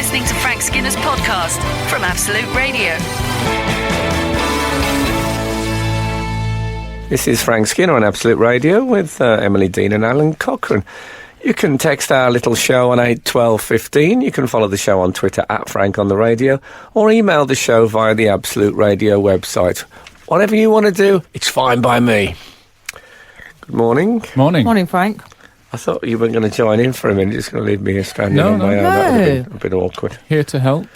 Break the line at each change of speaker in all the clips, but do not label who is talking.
listening to Frank Skinner's podcast from Absolute Radio.
This is Frank Skinner on Absolute Radio with Emily Dean and Alan Cochrane. You can text our little show on 81215. You can follow the show on Twitter at Frank on the Radio, or email the show via the Absolute Radio website. Whatever you want to do, it's fine by me. Good morning.
Morning, Frank.
I thought you weren't going to join in for a minute, just going to leave me here stranded on my own. That would have been a bit awkward.
Here to help.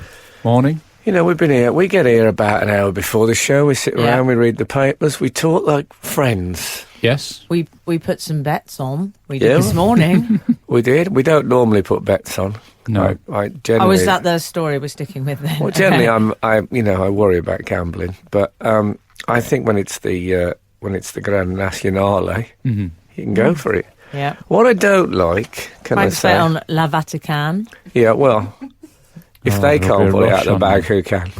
Morning.
You know, we get here about an hour before the show, we sit around, we read the papers, we talk like friends.
Yes.
We put some bets on. We did this morning.
We did. We don't normally put bets on.
No.
I generally...
Oh, is that the story we're sticking with then?
Well, generally, I worry about gambling, but I think when it's the Grand Nationale, you can go for it.
Yeah.
What I don't like,
Frank's bet on La Vatican.
Yeah, well, if they can't pull it out of the bag, who can?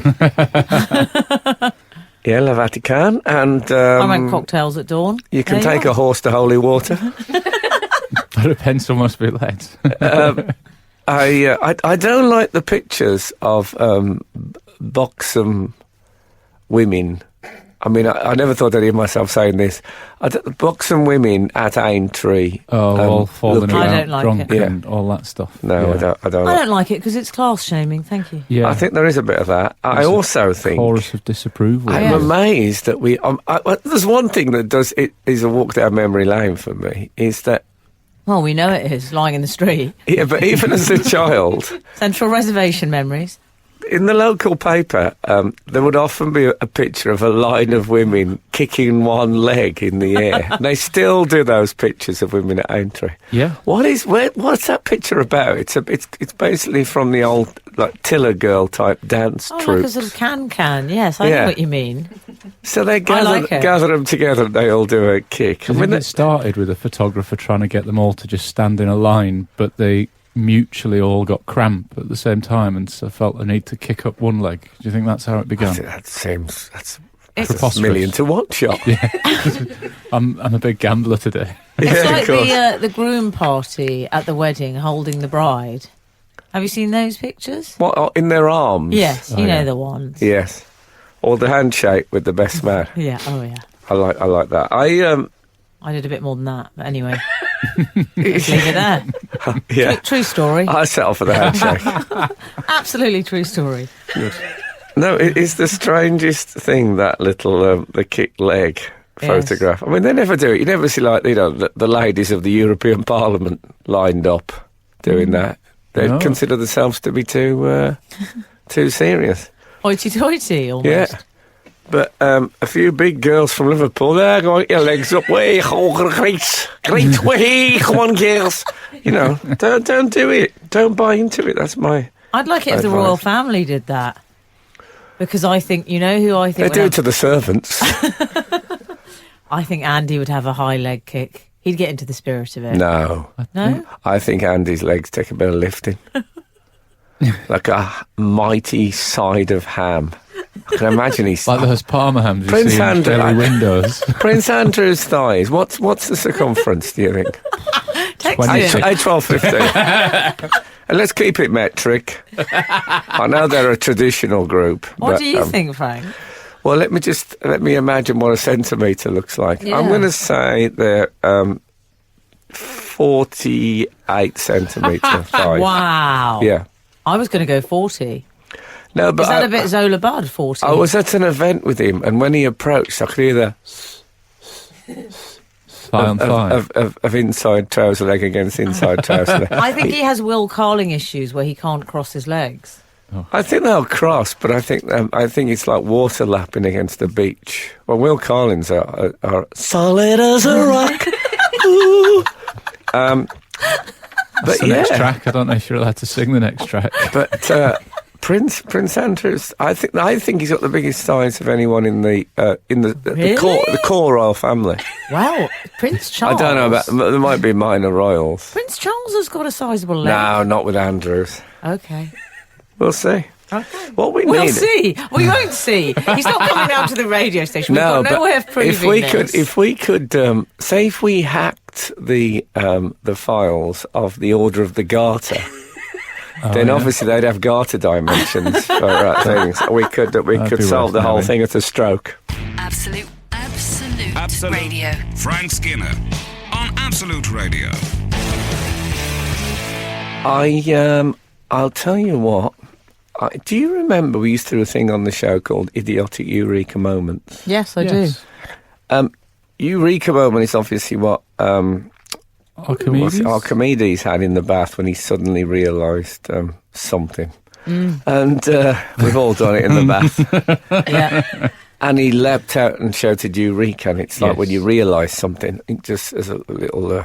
Yeah, La Vatican, and
I went cocktails at dawn.
You can take a horse to holy water.
But a pencil must be lead.
I don't like the pictures of buxom women. I mean, I never thought I'd hear myself saying this. Buxom women at Aintree.
All falling around,
like
drunk
it.
and all that stuff.
No,
yeah.
I don't.
I don't like it because it's class shaming. Thank you.
Yeah.
I think there is a bit of that. I also think
chorus of disapproval.
I'm amazed that we. There's one thing that does it is a walk down memory lane for me. Is that.
Well, we know it is lying in the street.
Yeah, but even as a child,
Central Reservation memories.
in the local paper, there would often be a picture of a line of women kicking one leg in the air. And they still do those pictures of women at Aintree.
Yeah.
What's that picture about? It's basically from the old like Tiller Girl type dance troupe.
Like a sort of can. Yes, I know what you mean.
So they gather them together and they all do a kick.
I mean, it started with a photographer trying to get them all to just stand in a line, but they mutually all got cramp at the same time and so felt the need to kick up one leg. Do you think that's how it began?
That's
preposterous.
a million to one shot.
Yeah. I'm a big gambler today.
It's like the groom party at the wedding holding the bride. Have you seen those pictures?
What, in their arms?
Yes, you know the ones.
Yes. Or the handshake with the best man.
Yeah, oh yeah.
I like that.
I did a bit more than that, but anyway. Leave it there.
Yeah.
True story.
I settle for the handshake.
Absolutely true story.
Good. No, it is the strangest thing, that little the kick leg photograph. I mean, they never do it. You never see the ladies of the European Parliament lined up doing that. They consider themselves to be too serious.
Hoity-toity, almost.
Yeah. But a few big girls from Liverpool, there, go on, your legs up, way, great way, come on, girls. You know, don't do it. Don't buy into it. That's my
I'd like it if the royal family did that. Because I think, you know who I think...
They do it to the servants.
I think Andy would have a high leg kick. He'd get into the spirit of it.
No? I think Andy's legs take a bit of lifting. Like a mighty side of ham. I can imagine he's...
Like those Parma hams you see in Daily Windows.
Prince Andrew's thighs. What's the circumference, do you think?
Text it.
12, 15. And let's keep it metric. I know they're a traditional group.
What do you think, Frank?
Well, let me imagine what a centimetre looks like. Yeah. I'm going to say they're 48 centimetre thighs.
Wow.
Yeah.
I was going to go 40.
No, but
is that a bit Zola Bud, 40?
I was at an event with him, and when he approached, I could hear the
thigh on thigh
of inside trouser leg against inside trouser leg.
I think he has Will Carling issues where he can't cross his legs.
Oh. I think they'll cross, but I think it's like water lapping against the beach. Well, Will Carling's are solid as a rock.
That's the next track. I don't know if you're allowed to sing the next track.
But Prince Andrew's, I think he's got the biggest thighs of anyone in the core royal family.
Well, Prince Charles.
I don't know about. There might be minor royals.
Prince Charles has got a sizable leg.
No, not with Andrews.
Okay.
We'll see.
Okay.
What we
we'll
need.
see. We won't see. He's not coming down to the radio station. We've got no way of proving this.
If we could, say, if we hacked the files of the Order of the Garter, then
yeah.
obviously they'd have garter dimensions for things. We could
be
solve
worth
the whole
knowing.
thing at a stroke.
Absolute
Absolute.
Radio.
Frank Skinner on Absolute Radio.
I'll tell you what. Do you remember we used to do a thing on the show called Idiotic Eureka Moments?
Yes, I
Yes.
Eureka moment is obviously what
Archimedes?
Archimedes had in the bath when he suddenly realised something. And we've all done it in the bath.
Yeah.
And he leapt out and shouted Eureka, and it's like
Yes.
when you realise something, just as a little, in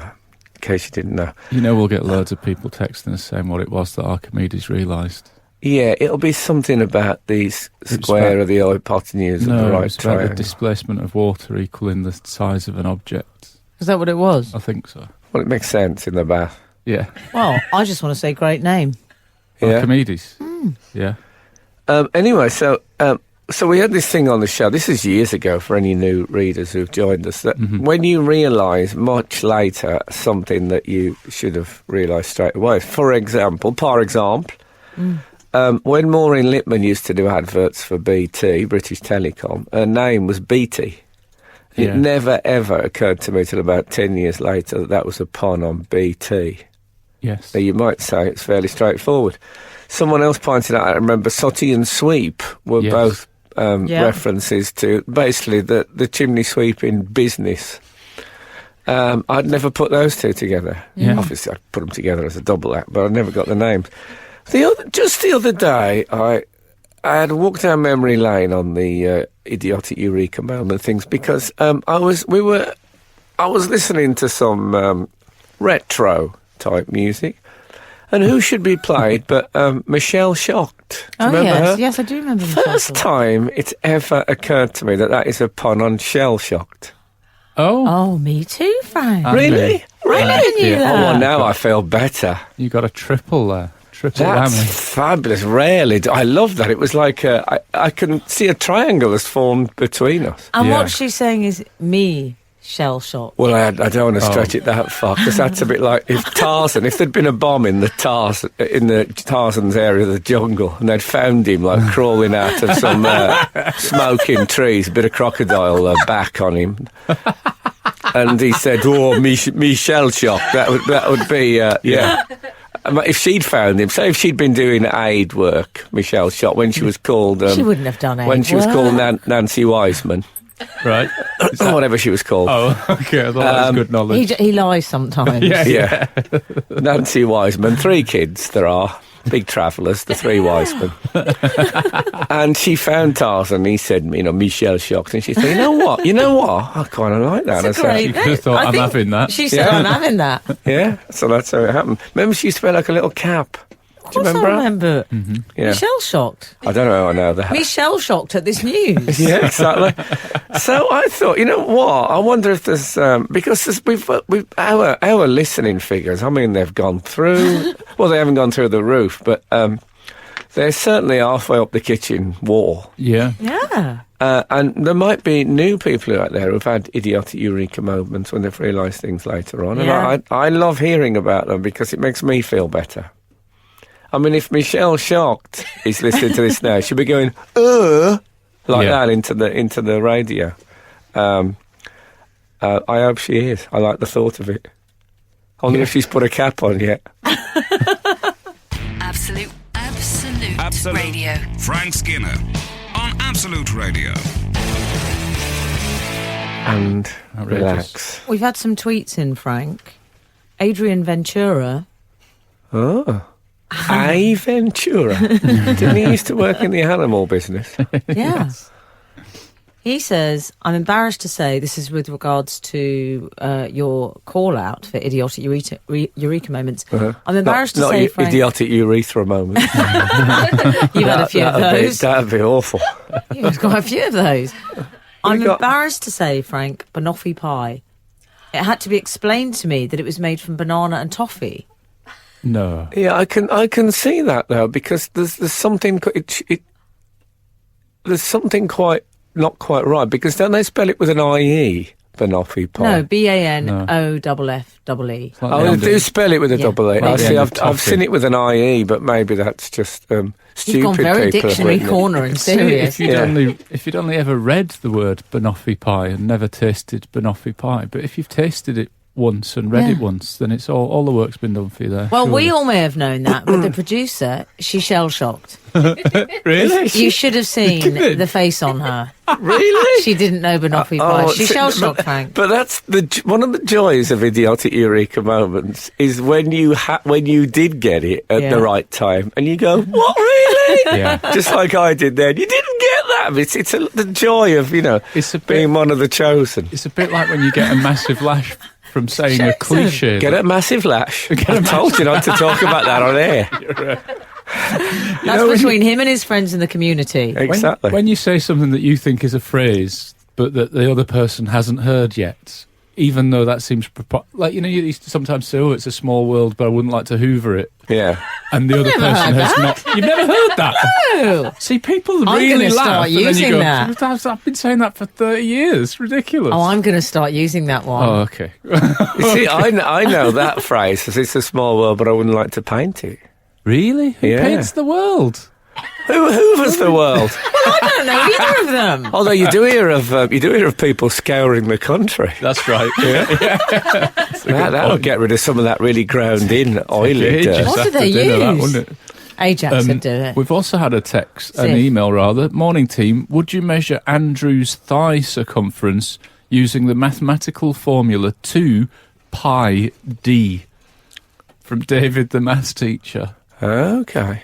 case you didn't know.
You know, we'll get loads of people texting us saying what it was that Archimedes realised.
Yeah, it'll be something about the square
about-
of the hypotenuse of the
No,
right
it's about the
triangle.
displacement of water equaling the size of an object.
Is that what it was?
I think so.
Well, it makes sense in the bath.
Yeah.
Well, I just want to say great name.
Yeah.
Archimedes. Yeah.
Anyway, so we had this thing on the show. This is years ago for any new readers who've joined us. That when you realise much later something that you should have realised straight away. For example, when Maureen Lipman used to do adverts for BT, British Telecom, her name was BT. It
Yeah.
never ever occurred to me till about 10 years later that was a pun on BT.
Yes.
Now, you might say it's fairly straightforward. Someone else pointed out, I remember Sooty and Sweep were
Yes.
both
Yeah.
references to basically the chimney sweeping business. I'd never put those two together.
Yeah.
Obviously, I'd put them together as a double act, but I never got the names. Just the other day, I had walked down memory lane on the idiotic Eureka moment things because I was listening to some retro type music. And who should be played but Michelle Shocked? Do you remember her?
Yes, I do remember. Michelle
First
Shocked.
time it's ever occurred to me that is a pun on shell shocked.
Oh.
Oh, me too, Frank.
Andy.
Really?
I never knew
Yeah.
Oh,
that.
well, now I feel better.
You got a triple there. Triple
That's
whammy.
fabulous. Rarely. I love that. It was like I can see a triangle has formed between us.
And
Yeah.
what she's saying is me shell shocked.
Well, I don't want to stretch it that far because that's a bit like if there'd been a bomb in the Tarzan's area of the jungle and they'd found him like crawling out of some smoking trees, a bit of crocodile back on him, and he said, "Oh, me shell shock." That would be yeah. If she'd found him, say if she'd been doing aid work, Michelle Shock, when she was called
She wouldn't have done it.
when she was called Nancy Wiseman,
Right.
or whatever she was called.
Oh, okay. I thought that was good knowledge.
He lies sometimes.
Yeah. Nancy Wiseman, 3 kids there are, big travellers, the 3 Wiseman. And she found Tarzan, he said, Michelle Shocked, and she said, you know what, I kind of like that.
It's a
I said,
great
You could have thought,
I
I'm
think
having that.
She said,
Yeah.
I'm having that.
yeah, so that's how it happened. Remember she used to wear like a little cap?
Of
Do you
course I
remember?
remember.
Yeah.
Michelle shocked.
I don't know how I know that.
Michelle shocked at this news.
Yeah, exactly. So I thought, you know what? I wonder if there's because we've our listening figures. I mean, they've gone through. Well, they haven't gone through the roof, but they're certainly halfway up the kitchen wall.
Yeah.
Yeah.
And there might be new people out there who've had idiotic eureka moments when they've realised things later on.
Yeah.
And I love hearing about them because it makes me feel better. I mean, if Michelle Shocked is listening to this now, she'll be going, like
Yeah.
that into the radio. I hope she is. I like the thought of it. I wonder if she's put a cap on yet.
Absolute Radio.
Frank Skinner on Absolute Radio.
And
Outrageous.
relax.
We've had some tweets in, Frank. Adrian Ventura.
Oh. A Ventura. Didn't he used to work in the animal business?
Yeah. He says, I'm embarrassed to say, this is with regards to your call out for idiotic eureka moments. I'm embarrassed
not
to say, Frank,
idiotic urethra moment.
you've had a few of those.
That'd be awful.
You've had quite a few of those. I'm
got-
embarrassed to say, Frank, banoffee pie. It had to be explained to me that it was made from banana and toffee.
No.
Yeah, I can see that though because there's something there's something quite not quite right because don't they spell it with an IE banoffee pie?
No, BANOFFEE.
Like
Oh,
the
they
end
do
of-
spell it with a
Yeah.
double E.
Like
I
the
see.
end of
I've
toffee.
seen it with an IE, but maybe that's just stupid
You've gone very
people have
dictionary
written it.
corner and
See,
serious.
if you'd only ever read the word banoffee pie and never tasted banoffee pie, but if you've tasted it once and read
Yeah.
it once, then it's all the work's been done for you there.
Well, we
surely.
all may have known that, but the producer, she shell-shocked.
Really?
You should have seen
kidding?
the face on her.
Really?
She didn't know banoffee pie. She shell-shocked, Frank.
But that's one of the joys of idiotic eureka moments is when you did get it at
Yeah.
the right time and you go, what, really?
Yeah.
Just like I did then. You didn't get that. It's the joy of,
It's a bit-
being one of the chosen.
It's a bit like when you get a massive lash from saying a
Jackson.
cliche.
Get a massive lash. I told you not to talk about that on air.
That's between him and his friends in the community.
Exactly.
When you say something that you think is a phrase, but that the other person hasn't heard yet, even though that seems like, you used to sometimes say, "Oh, it's a small world, but I wouldn't like to hoover it,"
Yeah.
and the other
never
person
heard
has not. You've never heard that?
Oh,
See, people
I'm
really
gonna
laugh,
start
and then you
using
go,
that.
I've been saying that for 30 years. Ridiculous.
oh, I'm going to start using that one.
Oh, okay.
You see, I know that phrase, 'cause it's a small world, but I wouldn't like to paint it.
Really? Who
Yeah.
paints the world?
Who hoovers the world?
I don't know either of them.
Although you do hear of people scouring the country.
That's right.
That'll get rid of some of that really ground-in oily
Ages
dirt.
What do
after
they
dinner, that,
use?
wouldn't it?
Ajax would do it.
We've also had an
Sif.
email rather. Morning team, would you measure Andrew's thigh circumference using the mathematical formula 2 pi d? From David, the maths teacher.
Okay.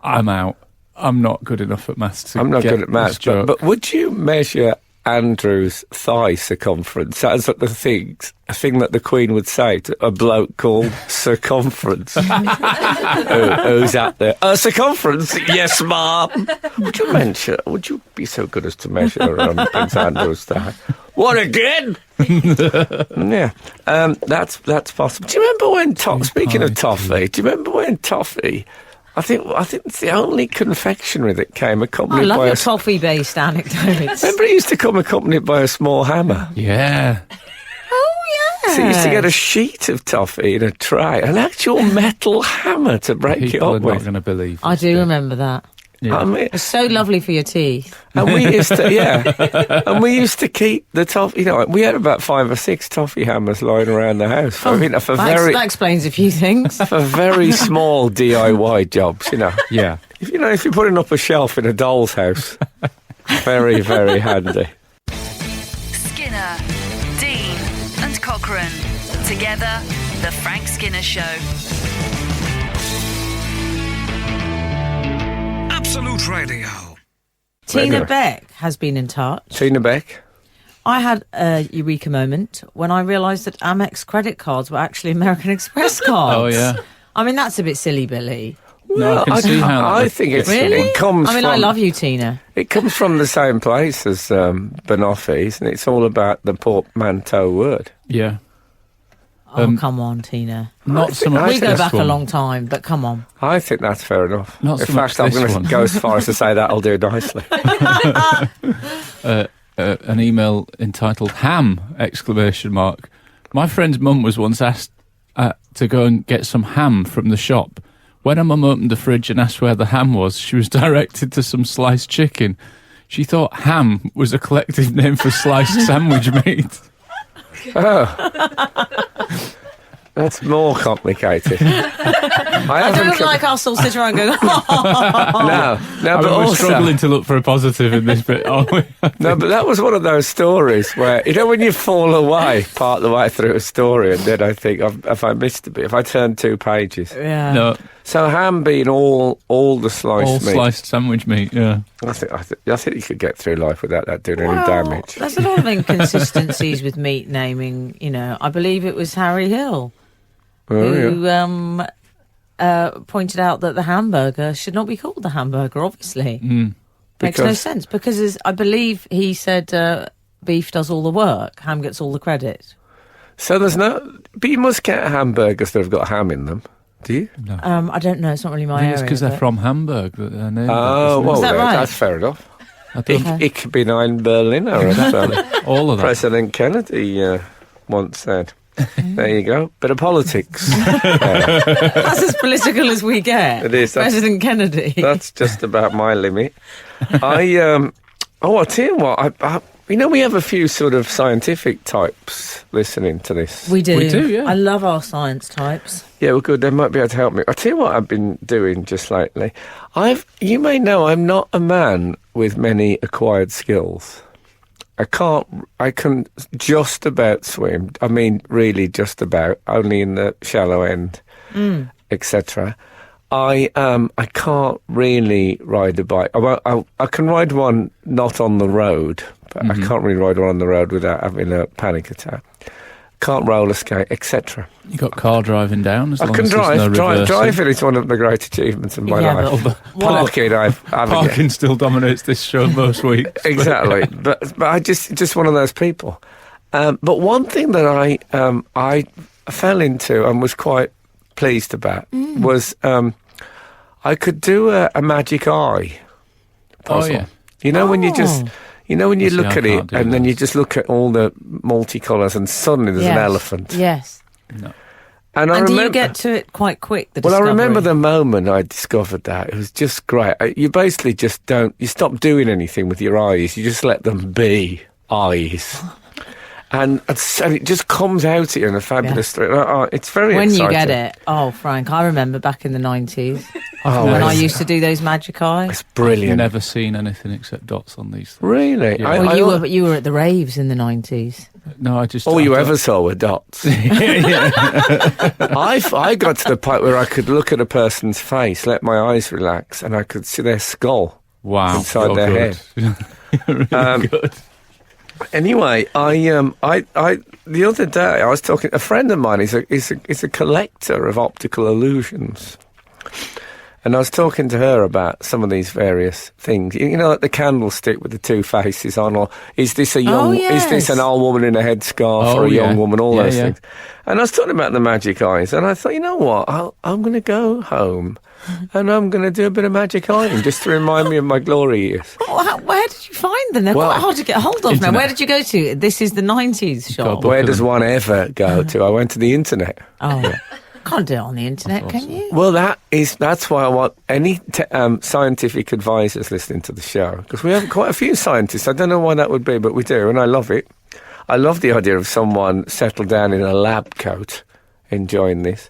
I'm out. I'm not good enough at maths to
I'm not
get
good at maths,
this joke.
but would you measure Andrew's thigh circumference? That's a thing that the Queen would say to a bloke called Circumference. Who's out there? Circumference? Yes, ma'am. Would you be so good as to measure Prince Andrew's thigh? What, again? Yeah, that's possible. Do you remember when speaking of toffee? Do you remember when toffee? I think it's the only confectionery that came
I
accompanied
love
by
your toffee-based anecdotes.
Remember, it used to come accompanied by a small hammer.
Yeah.
Oh, yeah.
So you used to get a sheet of toffee in a tray, an actual metal hammer to break it
People are
up
not
with.
going to believe
I
this
do
bit.
remember that.
Yeah.
I mean,
It's so lovely for your teeth.
and we used to, and we used to keep the toffee. We had about 5 or 6 toffee hammers lying around the house for
That explains a few things.
for very small DIY jobs.
Yeah.
If you're putting up a shelf in a doll's house, very, very handy.
Skinner, Dean, and Cochrane. Together, The Frank Skinner Show.
Absolute Radio.
Tina
Radio.
Beck has been in touch.
Tina Beck.
I had a eureka moment when I realised that Amex credit cards were actually American Express cards.
Oh, yeah.
I mean, that's a bit silly, Billy.
No, I can see how that
I
would
think it's
get
Really?
it comes.
I mean,
from,
I love you, Tina.
It comes from the same place as banoffees, and it's all about the portmanteau word.
Yeah.
Oh, come on, Tina.
Not so much
We go
this
back a
one.
long time, but come on.
I think that's fair enough.
Not
In
so much
fact, I'm
this
going
one.
to go as far as to say that'll do nicely.
An email entitled "Ham!" ! My friend's mum was once asked to go and get some ham from the shop. When her mum opened the fridge and asked where the ham was, she was directed to some sliced chicken. She thought ham was a collective name for sliced sandwich meat.
That's more complicated.
I don't like us all sit around going,
No,
I
but
mean, we're
also,
struggling to look for a positive in this bit, aren't we?
no, but that was one of those stories where when you fall away part of the way through a story, and then I think, if I missed a bit, if I turned 2 pages.
yeah.
No,
So ham being all the sliced
all
meat.
sliced sandwich meat. Yeah.
I think you could get through life without that doing any
Well,
damage.
there's a lot of inconsistencies with meat naming. I believe it was Harry Hill who pointed out that the hamburger should not be called the hamburger, obviously. Makes no
Because-
sense, because I believe he said beef does all the work, ham gets all the credit.
So but you must get hamburgers that have got ham in them, do you?
I don't know, it's not really my
I think
area.
it's because they're
but-
from Hamburg that they're named.
Oh,
that,
well,
Is that right?
that's fair enough. Ich bin ein Berliner, as
All of that.
President Kennedy once said. There you go. Bit of politics.
That's as political as we get.
It is.
President Kennedy.
That's just about my limit. I'll tell you what, we have a few sort of scientific types listening to this.
We do.
We do, yeah.
I love our science types.
Yeah, well, good. They might be able to help me. I'll tell you what I've been doing just lately. You may know I'm not a man with many acquired skills. I can just about swim. I mean, really just about, only in the shallow end, etc. I can't really ride a bike. I can ride one not on the road, but I can't really ride one on the road without having a panic attack. Can't roller skate, etc.
You got car driving down as
I
long
can
as there's no reversing.
driving is one of the great achievements of my life. Parking, I haven't yet.
Parking still dominates this show most weeks.
Exactly, but I just one of those people. But one thing that I fell into and was quite pleased about was I could do a magic eye puzzle.
Oh, yeah.
You know when you just. You know when you look at it and then you just look at all the multicolours and suddenly there's an elephant.
Yes.
No.
And
do you get to it quite quick, the
Well, I
discovery?
remember the moment I discovered that. It was just great. You basically just you stop doing anything with your eyes. You just let them be eyes. And it just comes out at you in a fabulous way. It's very
when
exciting.
you get it. Oh, Frank, I remember back in the 90s
Oh,
when I used to do those magic eyes.
It's brilliant.
I've never seen anything except dots on these things.
Really?
Yeah.
Well, you were at the raves in the 90s.
No, I just...
All you ever saw were dots. I got to the point where I could look at a person's face, let my eyes relax, and I could see their skull inside their head.
Really good.
Anyway, I the other day I was talking. A friend of mine is a collector of optical illusions, and I was talking to her about some of these various things. You know, like the candlestick with the two faces on, or is this a young? Is this an old woman in a headscarf or a young woman? All those things. And I was talking about the magic eyes, and I thought, you know what? I'm going to go home. And I'm going to do a bit of magic eyeing just to remind me of my glory years.
Where did you find them? They're quite hard to get hold of now. Where did you go to? This is the 90s shop.
Where does one ever go to? I went to the internet.
Oh, can't do it on the internet, can you?
Well, that's why I want any scientific advisors listening to the show, because we have quite a few scientists. I don't know why that would be, but we do, and I love it. I love the idea of someone settled down in a lab coat enjoying this.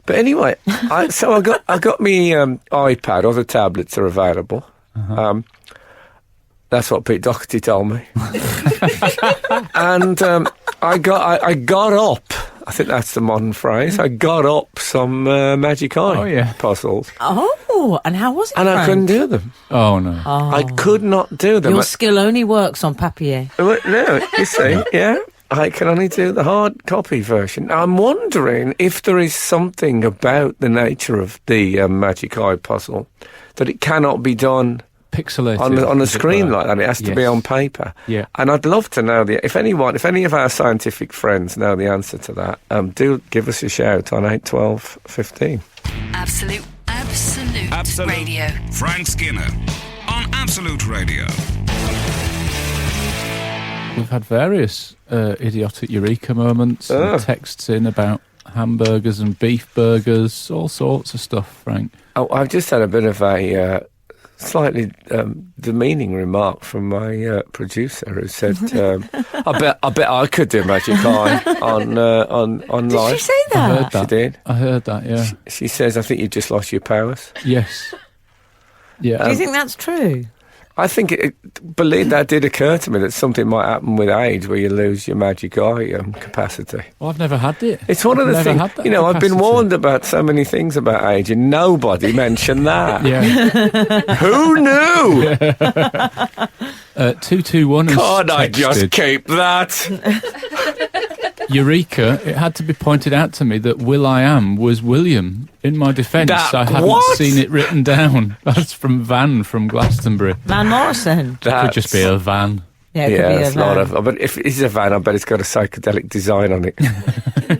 But anyway, I got me iPad. Other tablets are available. That's what Pete Doherty told me. And I got up. I think that's the modern phrase. I got up some magic eye puzzles.
Oh, and how was it?
And
Frank?
I couldn't do them.
Oh no!
I could not do them.
Your skill only works on papier.
No, you see, yeah. I can only do the hard copy version. I'm wondering if there is something about the nature of the magic eye puzzle that it cannot be done
pixelated
on a screen like that. It has to be on paper.
Yeah. And
I'd love to know if any of our scientific friends know the answer to that, do give us a shout on 812 15.
Absolute Radio.
Frank Skinner on Absolute Radio.
We've had various idiotic eureka moments and texts in about hamburgers and beef burgers, all sorts of stuff, Frank.
Oh, I've just had a bit of a slightly demeaning remark from my producer, who said, "I bet I could do magic eye on live."
Did she say that?
I heard that.
She did.
I heard that. Yeah.
She says, "I think you just lost your powers."
Yes. Yeah.
Do you think that's true?
I think that did occur to me that something might happen with age where you lose your magic eye capacity.
Well, I've never had it.
It's one of the things, I've been warned about so many things about age and nobody mentioned that.
Yeah.
Who knew?
221 has
Can't I just
texted,
keep that?
Eureka, it had to be pointed out to me that Will.I.am was William. In my defence, I hadn't seen it written down. That's from Van from Glastonbury.
Van Morrison.
Could just be a van.
Yeah, it could be
it's a lot of. But if it's a van, I bet it's got a psychedelic design on it.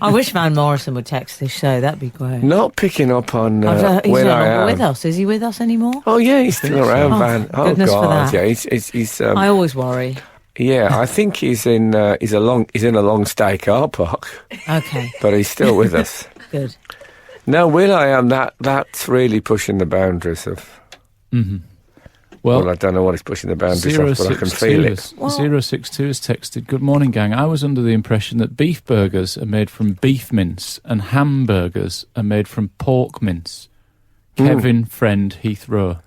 I wish Van Morrison would text this show. That'd be great.
Not picking up on
He's
when
no
I
longer
am.
with us. Is he with us anymore?
Oh yeah, he's still around,
Oh,
Van. Oh
goodness for
God,
that.
yeah, he's
I always worry.
yeah. I think he's in a long stay car park,
Okay,
but he's still with us.
good.
No, Will I am that's really pushing the boundaries of.
Mm-hmm.
Well, I don't know what is pushing the boundaries of, but I can feel it.
062 has texted, "Good morning, gang. I was under the impression that beef burgers are made from beef mince and hamburgers are made from pork mince." Kevin, friend, Heathrow.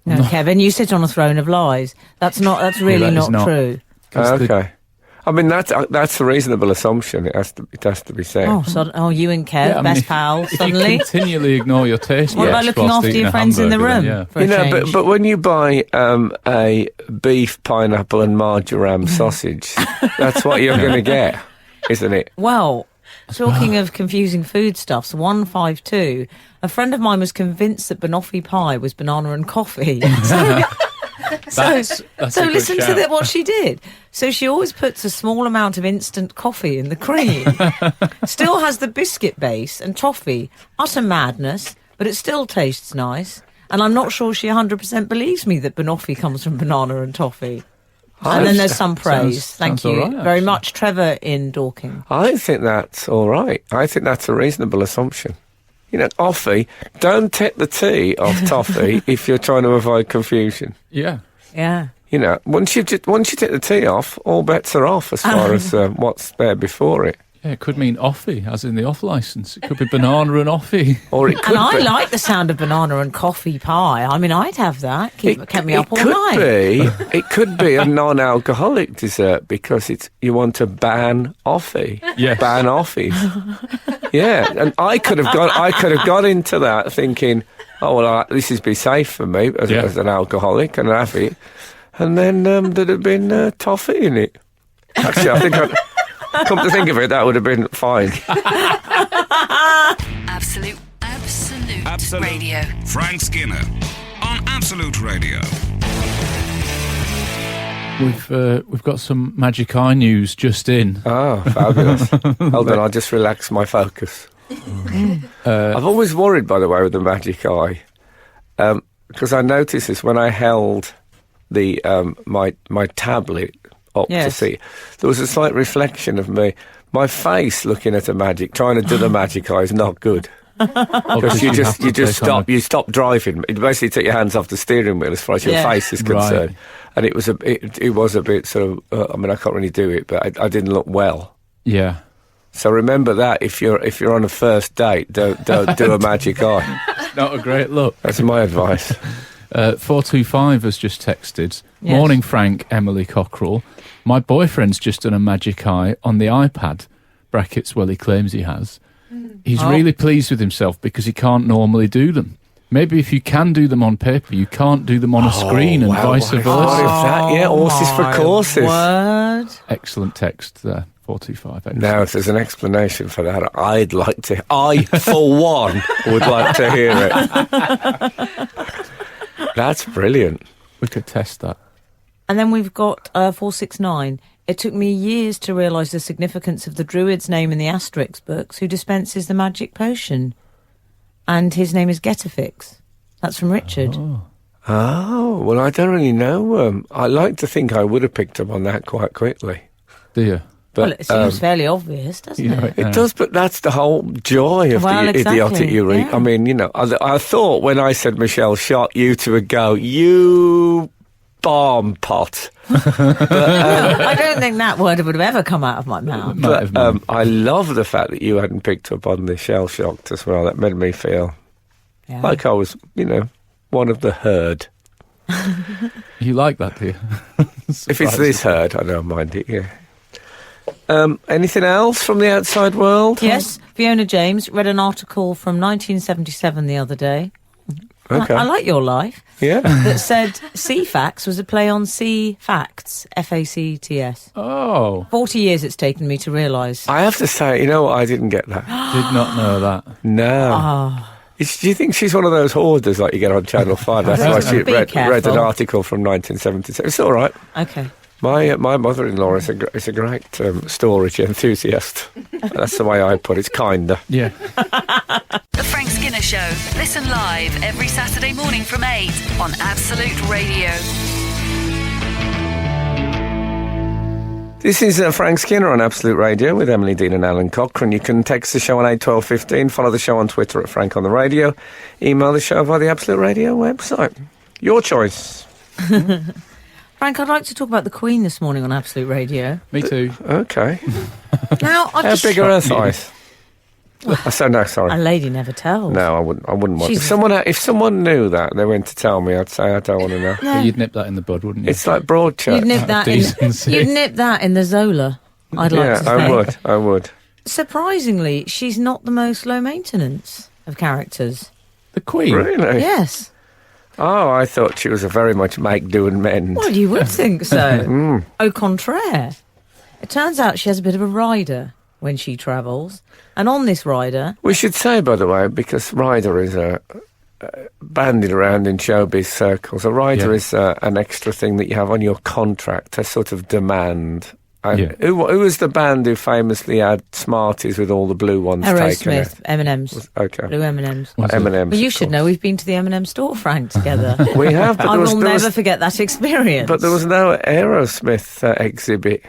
No, Kevin, you sit on a throne of lies. That's really
that is
not true.
Okay. I mean, that's a reasonable assumption. It has to be said.
You and Kev, best pals,
if
suddenly.
you continually ignore your taste
What about
buds
looking
whilst
after
eating
your
a
friends in the
hamburger,
room?
then,
For a change?
but when you buy a beef, pineapple and marjoram sausage, that's what you're going to get, isn't it?
Well, talking of confusing foodstuffs, 152, a friend of mine was convinced that banoffee pie was banana and coffee.
That's a
So
good
listen
shout.
to what she did. So she always puts a small amount of instant coffee in the cream. Still has the biscuit base and toffee. Utter madness, but it still tastes nice. And I'm not sure she 100% believes me that banoffee comes from banana and toffee. And then there's some praise. Thank
sounds
you
all right,
very
actually.
much, Trevor in Dorking.
I think that's all right. I think that's a reasonable assumption. You know, Offie, don't take the T off toffee if you're trying to avoid confusion.
Yeah.
Yeah.
You know, once you take the T off, all bets are off as far as what's there before it.
Yeah, it could mean offie, as in the off licence. It could be banana and offie.
Or it could
And I
be.
like the sound of banana and coffee pie. I mean, I'd have that. Kept me up all night.
It could be a non-alcoholic dessert because you want to ban offie.
Yes.
Ban offies. Yeah, and I could have got into that thinking, oh well, this is be safe for me as an alcoholic and have it, and then there'd have been toffee in it. Actually, I think come to think of it, that would have been fine.
Absolute Radio.
Frank Skinner on Absolute Radio.
We've got some Magic Eye news just in.
Oh, fabulous. Hold on, I'll just relax my focus. I've always worried, by the way, with the Magic Eye, because I noticed this when I held the my tablet up to see. There was a slight reflection of me. My face looking at a magic, trying to do the Magic Eye is not good. Because you just stop driving. You basically take your hands off the steering wheel as far as your face is concerned.
Right.
And it was a bit sort of. I mean, I can't really do it, but I didn't look well.
Yeah.
So remember that if you're on a first date, don't do a Magic Eye.
Not a great look.
That's my advice.
425 has just texted.
Yes.
Morning, Frank, Emily Cockrell. My boyfriend's just done a Magic Eye on the iPad. Brackets, well, he claims he has. He's really pleased with himself because he can't normally do them. Maybe if you can do them on paper, you can't do them on a screen and vice versa.
Horses for courses.
Word.
Excellent text there, 425. Excellent.
Now, if there's an explanation for that, I, for one, would like to hear it. That's brilliant.
We could test that.
And then we've got 469. It took me years to realise the significance of the druid's name in the Asterix books who dispenses the magic potion. And his name is Getafix. That's from Richard.
Oh, well, I don't really know. I like to think I would have picked up on that quite quickly.
Do you?
But,
Well, it seems fairly obvious, doesn't it?
It does, but that's the whole joy of the idiotic eureka.
Yeah.
I mean, you know, I thought when I said Michelle shot, you two would go, you bomb pot.
No, I don't think that word would have ever come out of my mouth.
Might have
But I love the fact that you hadn't picked up on the shell shocked as well. That made me feel
Yeah.
like I was, you know, one of the herd.
You like that, do you?
If it's this herd, I don't mind it, yeah. Anything else from the outside world?
Yes, Fiona James read an article from 1977 the other day.
Okay.
I like your life.
Yeah.
That said C-Facts was a play on C Facts, F-A-C-T-S.
Oh,
40 years it's taken me to realise.
I have to say, you know what? I didn't get that.
did not know that.
No. Do you think she's one of those hoarders like you get on Channel 5? That's why she
Be
read
careful.
an article from 1977. It's all right.
Okay.
My mother-in-law is a great storage enthusiast. That's the way I put it. It's kinder.
Yeah.
The Frank Skinner Show. Listen live every Saturday morning from 8 on Absolute Radio.
This is Frank Skinner on Absolute Radio with Emily Dean and Alan Cochrane. You can text the show on 81215, follow the show on Twitter at Frank on the Radio, email the show via the Absolute Radio website. Your choice.
Frank, I'd like to talk about the Queen this morning on Absolute Radio.
Me too.
Okay.
Now, I've
How
just
big are her thighs? I said no, sorry.
A lady never tells.
No, I wouldn't want.
She's-
If someone knew that, they went to tell me, I'd say I don't want to know.
Yeah.
You'd nip that in the bud, wouldn't you?
It's like Broadchurch.
You'd nip that
Decency.
you'd nip that in the Zola, I'd like to say.
I would.
Surprisingly, she's not the most low maintenance of characters.
The Queen.
Really?
Yes.
Oh, I thought she was a very much make, do and mend.
Well, you would think so. Au contraire. It turns out she has a bit of a rider when she travels. And on this rider...
We should say, by the way, because rider is bandied around in showbiz circles, a rider is an extra thing that you have on your contract, a sort of demand. And who was the band who famously had Smarties with all the blue ones taken
Aerosmith, M&M's.
Okay.
Blue M&M's.
M&M's.
Well, you should know, we've been to the M&M store, Frank, together.
We have, but
I
there was,
will
there
never
was,
forget that experience.
but there was no Aerosmith exhibit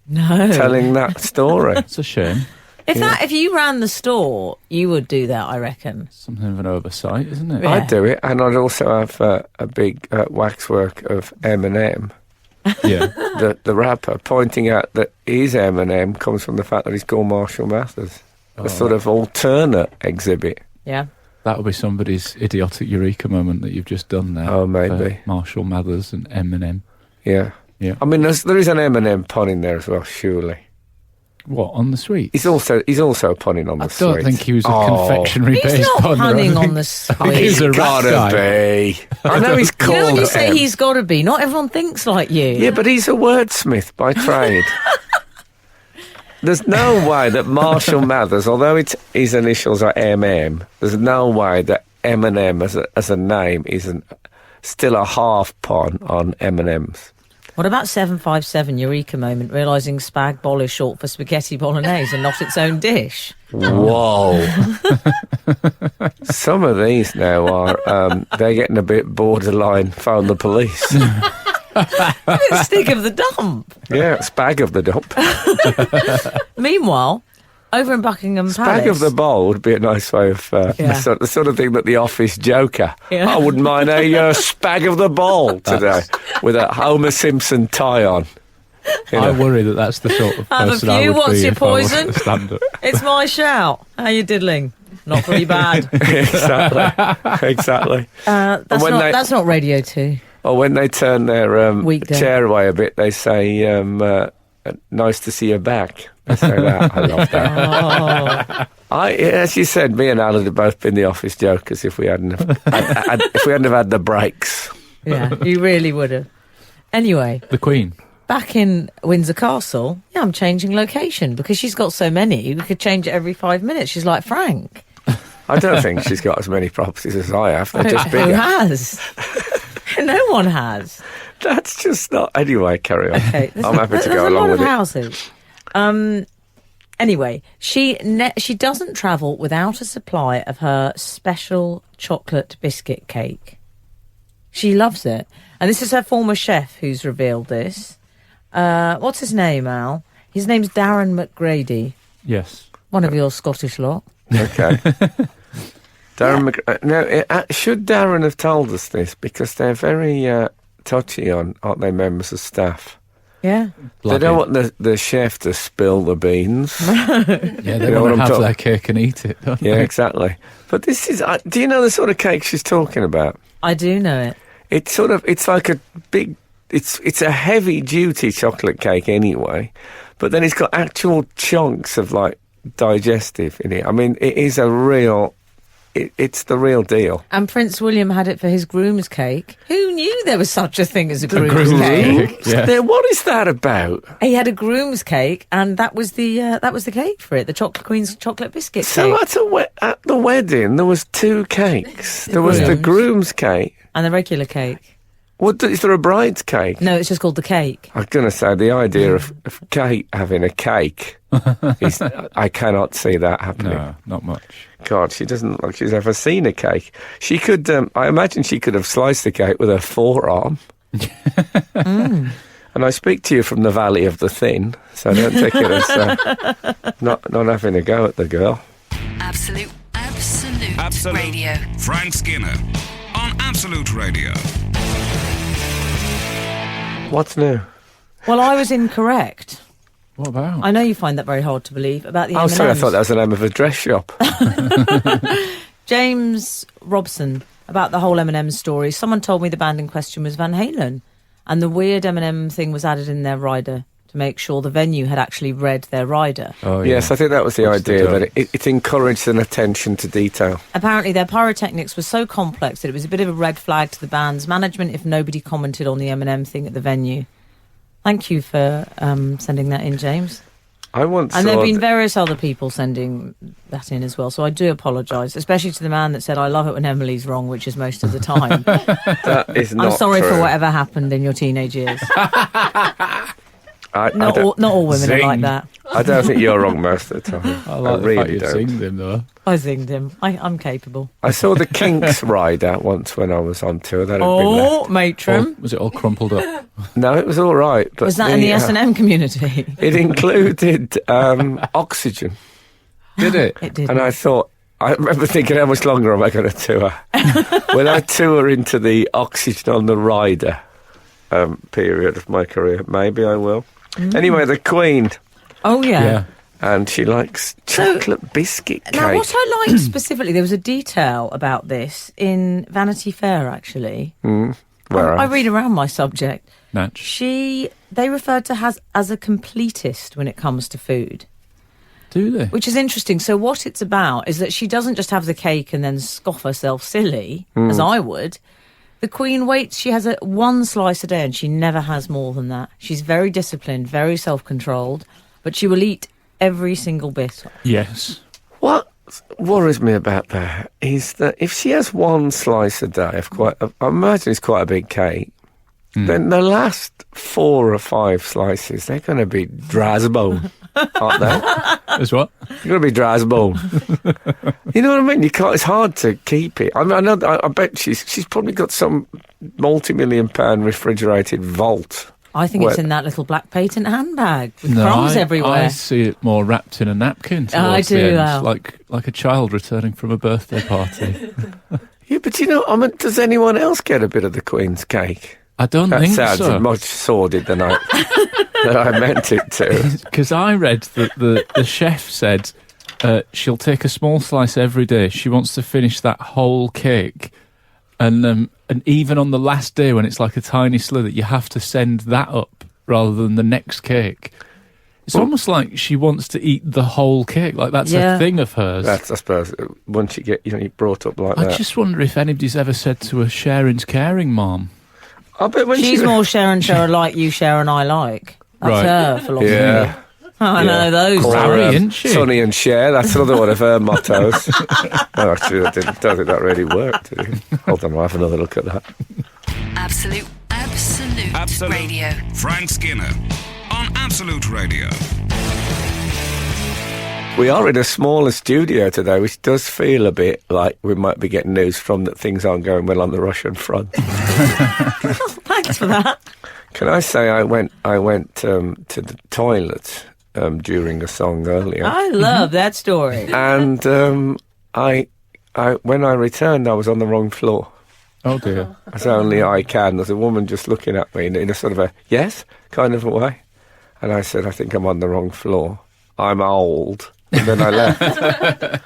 no.
telling that story.
It's a shame.
If you ran the store, you would do that, I reckon.
Something of an oversight, isn't it?
Yeah.
I'd do it, and I'd also have a big waxwork of Eminem,
Yeah.
the rapper, pointing out that his Eminem comes from the fact that he's called Marshall Mathers. A sort of alternate exhibit.
Yeah.
That would be somebody's idiotic eureka moment that you've just done there.
Oh, maybe.
For Marshall Mathers and Eminem.
Yeah.
Yeah.
I mean, there is an Eminem pun in there as well, surely.
What, on the sweet?
He's also punning on the
I
sweet.
don't think he was a
He's
confectionery-based
not
punner.
punning
I
on
think-
the
He's
sweet.
a rap
gotta
guy.
be. I know he's
You know when
called
you say
M.
he's got to be, not everyone thinks like you.
Yeah, but he's a wordsmith by trade. There's no way that Marshall Mathers, although his initials are MM, there's no way that Eminem as a name isn't still a half pun on M&M's.
What about 757 Eureka moment, realising spag bol is short for spaghetti bolognese and not its own dish?
Whoa. Some of these now are, they're getting a bit borderline phone the police.
Stick of the dump.
Yeah, spag of the dump.
Meanwhile, over in Buckingham
Spag
Palace...
of the bowl would be a nice way of the sort of thing that the Office joker.
Yeah.
I wouldn't mind a spag of the bowl today with a Homer Simpson tie on. You
I
know.
worry that that's the sort of
Have a
person I
few,
would
what's
be
your
if I was
poison?
at stand-up.
It's my shout. How you diddling? Not very bad.
Exactly.
That's not Radio 2.
Or when they turn their
Weekday.
chair away a bit, they say, nice to see you back. They say that. I love that.
Oh.
As you said, me and Alan had both been the Office jokers if we hadn't have had the breaks.
Yeah, you really would have. Anyway,
The Queen.
back in Windsor Castle, I'm changing location because she's got so many. We could change it every 5 minutes. She's like Frank.
I don't think she's got as many properties as I have. They're just
Who
bigger.
has? No one has.
That's just not... Anyway, carry on.
Okay,
I'm happy to
there's
go
a
along
lot
with
of
it.
houses. Anyway, she doesn't travel without a supply of her special chocolate biscuit cake. She loves it. And this is her former chef who's revealed this. What's his name, Al? His name's Darren McGrady.
Yes.
One of your Scottish lot.
Okay. Darren should Darren have told us this? Because they're very touchy on, aren't they, members of staff?
Yeah.
They don't want the chef to spill the beans.
Yeah, they
You know what
want to
I'm
have
talking-
their cake and eat it, don't
Yeah,
they?
exactly. But this is... do you know the sort of cake she's talking about?
I do know it.
It's like a big... It's a heavy-duty chocolate cake anyway, but then it's got actual chunks of, like, digestive in it. I mean, it is a real... It's the real deal.
And Prince William had it for his groom's cake. Who knew there was such a thing as a groom's cake?
Yeah.
Then what is that about?
He had a groom's cake, and that was the cake for it. The Chocolate Queen's chocolate biscuit
So
cake,
at the wedding, there was two cakes. There was the
Groom's.
groom's cake.
and the regular cake.
Is there a bride's cake?
No, it's just called the cake.
I was going to say, the idea of Kate having a cake, I cannot see that happening.
No, not much.
God, she doesn't look like she's ever seen a cake. She could, I imagine she could have sliced the cake with her forearm. And I speak to you from the Valley of the Thin, so don't take it as not having a go at the girl.
Absolute
Absolute
Radio.
Frank Skinner on Absolute Radio.
What's new?
Well, I was incorrect.
What about?
I know you find that very hard to believe about the
Oh,
M&Ms.
sorry, I thought that was the name of a dress shop.
James Robson, about the whole M&M story. Someone told me the band in question was Van Halen, and the weird M&M thing was added in their rider to make sure the venue had actually read their rider.
Oh,
Yes, I think that was the
What's the
idea,
job?
that it encouraged an attention to detail.
Apparently their pyrotechnics was so complex that it was a bit of a red flag to the band's management if nobody commented on the M&M thing at the venue. Thank you for sending that in, James.
I once
And there
saw
have been various other people sending that in as well, so I do apologise, especially to the man that said, I love it when Emily's wrong, which is most of the time.
that is not
I'm sorry
true.
for whatever happened in your teenage years.
I
Not
don't,
all women are like
Zing.
that.
I don't think you're wrong most of the time.
I like the
really
fact you
don't.
sing them, though.
I zinged him. I'm capable.
I saw the Kinks rider once when I was on tour. That had been
Oh,
left.
matron.
Was it all crumpled up?
No, it was all right. But
Was that in the S&M community?
It included oxygen.
Did it?
It did.
And I thought, I remember thinking, how much longer am I going to tour? When I tour into the oxygen on the rider period of my career, maybe I will. Anyway, the Queen,
Oh, yeah.
and she likes chocolate biscuit cake.
Now, what I liked specifically, there was a detail about this in Vanity Fair, actually.
Where
I
else?
read around my subject.
Natch.
They referred to her as a completist when it comes to food,
Do they?
which is interesting. So what it's about is that she doesn't just have the cake and then scoff herself silly, as I would. The Queen waits. She has one slice a day and she never has more than that. She's very disciplined, very self-controlled, but she will eat every single bit.
Yes.
What worries me about that is that if she has one slice a day of I imagine it's quite a big cake, then the last 4 or 5 slices, they're going to be dry as a bone, aren't they?
As what?
They're going to be dry as a bone. You know what I mean? You can't. It's hard to keep it. I mean, I bet she's probably got some multi-million-pound refrigerated vault.
I think it's
Well-
in that little black patent handbag with crumbs everywhere.
I see it more wrapped in a napkin.
Oh, I
towards the
do,
end, like a child returning from a birthday party.
Yeah, but you know, I mean, does anyone else get a bit of the Queen's cake?
I don't
That
think
sounds
so.
much sordid than I meant it to.
Because I read that the chef said she'll take a small slice every day. She wants to finish that whole cake. And even on the last day when it's like a tiny slither, you have to send that up rather than the next cake. It's almost like she wants to eat the whole cake. Like that's
Yeah.
a thing of hers.
That's, I suppose, once you get you're brought up like
I
that.
just wonder if anybody's ever said to her, sharing's caring, Mom.
I bet when
She's
she,
more Sharon like you, Sharon I like. That's
Right.
her philosophy.
yeah.
I know those.
Or,
Barry, isn't she?
Sonny and Cher, that's another one of her mottos. Oh, actually, I don't think that really worked. Did it? Hold on, I'll have another look at that.
Absolute Radio.
Frank Skinner on Absolute Radio.
We are in a smaller studio today, which does feel a bit like we might be getting news from that things aren't going well on the Russian front.
Thanks for that.
Can I say I went to the toilet during a song earlier,
I love that story.
and I when I returned, I was on the wrong floor.
Oh dear.
As only I can. There's a woman just looking at me in a sort of a yes kind of a way, and I said, "I think I'm on the wrong floor. I'm old." And then I left.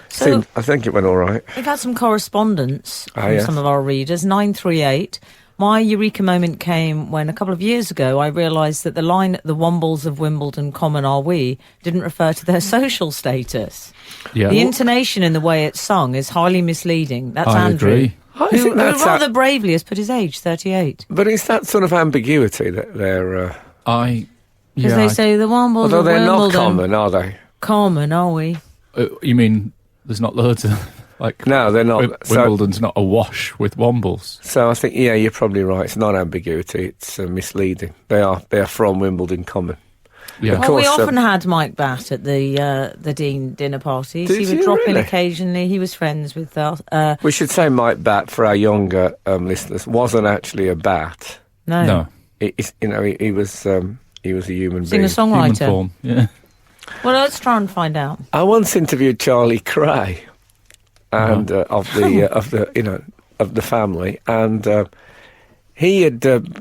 So
I think it went all right.
we've had some correspondence from
yes.
some of our readers. 938. My eureka moment came when a couple of years ago I realised that the line "the Wombles of Wimbledon common are we" didn't refer to their social status.
Yeah.
The intonation in the way it's sung is highly misleading. That's
I
Andrew.
agree.
I
Who
think that's
rather bravely has put his age, 38.
but it's that sort of ambiguity that they're.
Because they say the Wombles
Although
of
they're not
Wimbledon
common, are they?
common, are we?
You mean there's not loads of Like,
No, they're not.
Wimbledon's not awash with wombles.
So I think, yeah, you're probably right. It's not ambiguity. It's misleading. They are from Wimbledon Common.
Yeah.
Well, we
course,
often had Mike Batt at the Dean dinner parties.
Did
He would
you
drop in
really?
occasionally. He was friends with us.
We should say Mike Batt, for our younger listeners, wasn't actually a bat.
No.
He was a human being.
Human
Singer-songwriter.
form. Yeah.
Well, let's try and find out.
I once interviewed Charlie Cray, and of the family, and he had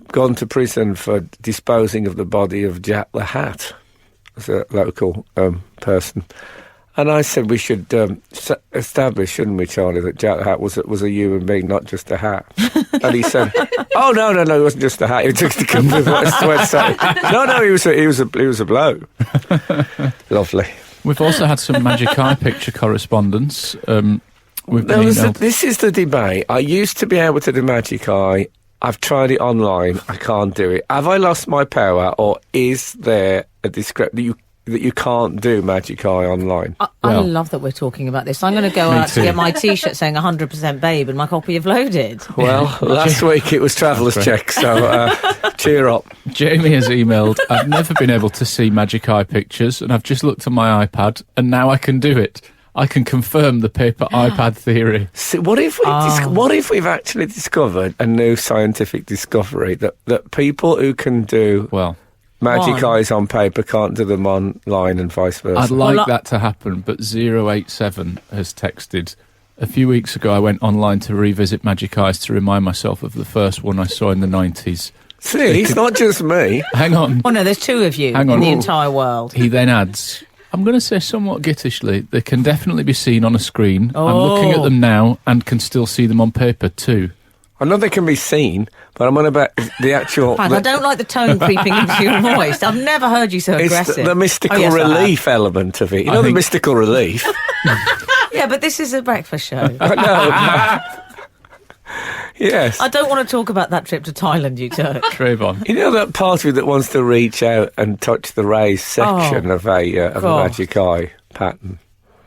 gone to prison for disposing of the body of Jack the Hat, as a local person. And I said we should establish, shouldn't we, Charlie, that Jack the Hat was a human being, not just a hat. And he said, "Oh no, he wasn't just a hat. He took the company No, he was a bloke." Lovely.
We've also had some Magic Eye picture correspondence. We've been emailed.
This is the debate. I used to be able to do Magic Eye. I've tried it online. I can't do it. Have I lost my power, or is there a discrepancy that you can't do Magic Eye online?
I love that we're talking about this. I'm going to go
Me
out
too.
to get my T-shirt saying 100% Babe and my copy of Loaded.
Well, last week it was Traveller's Check, so cheer up.
Jamie has emailed, I've never been able to see Magic Eye pictures, and I've just looked on my iPad, and now I can do it. I can confirm the paper iPad theory.
So what if we've actually discovered a new scientific discovery that people who can do Magic Eyes on paper can't do them online and vice versa?
I'd like that to happen, but 087 has texted. A few weeks ago, I went online to revisit Magic Eyes to remind myself of the first one I saw in the 90s.
See, it's not just me.
Hang on.
Oh no, there's two of you
Hang on.
in the entire world.
He then adds, I'm going to say somewhat gittishly, they can definitely be seen on a screen. I'm looking at them now and can still see them on paper too.
I know they can be seen, but I'm on about the actual...
I don't like the tone creeping into your voice. I've never heard you so aggressive.
It's the mystical
yes,
relief element of it. You know the mystical relief?
Yeah, but this is a breakfast show.
I know. Yes.
I don't want to talk about that trip to Thailand you took.
Trayvon.
You know that part of you that wants to reach out and touch the raised section of a Magic Eye pattern?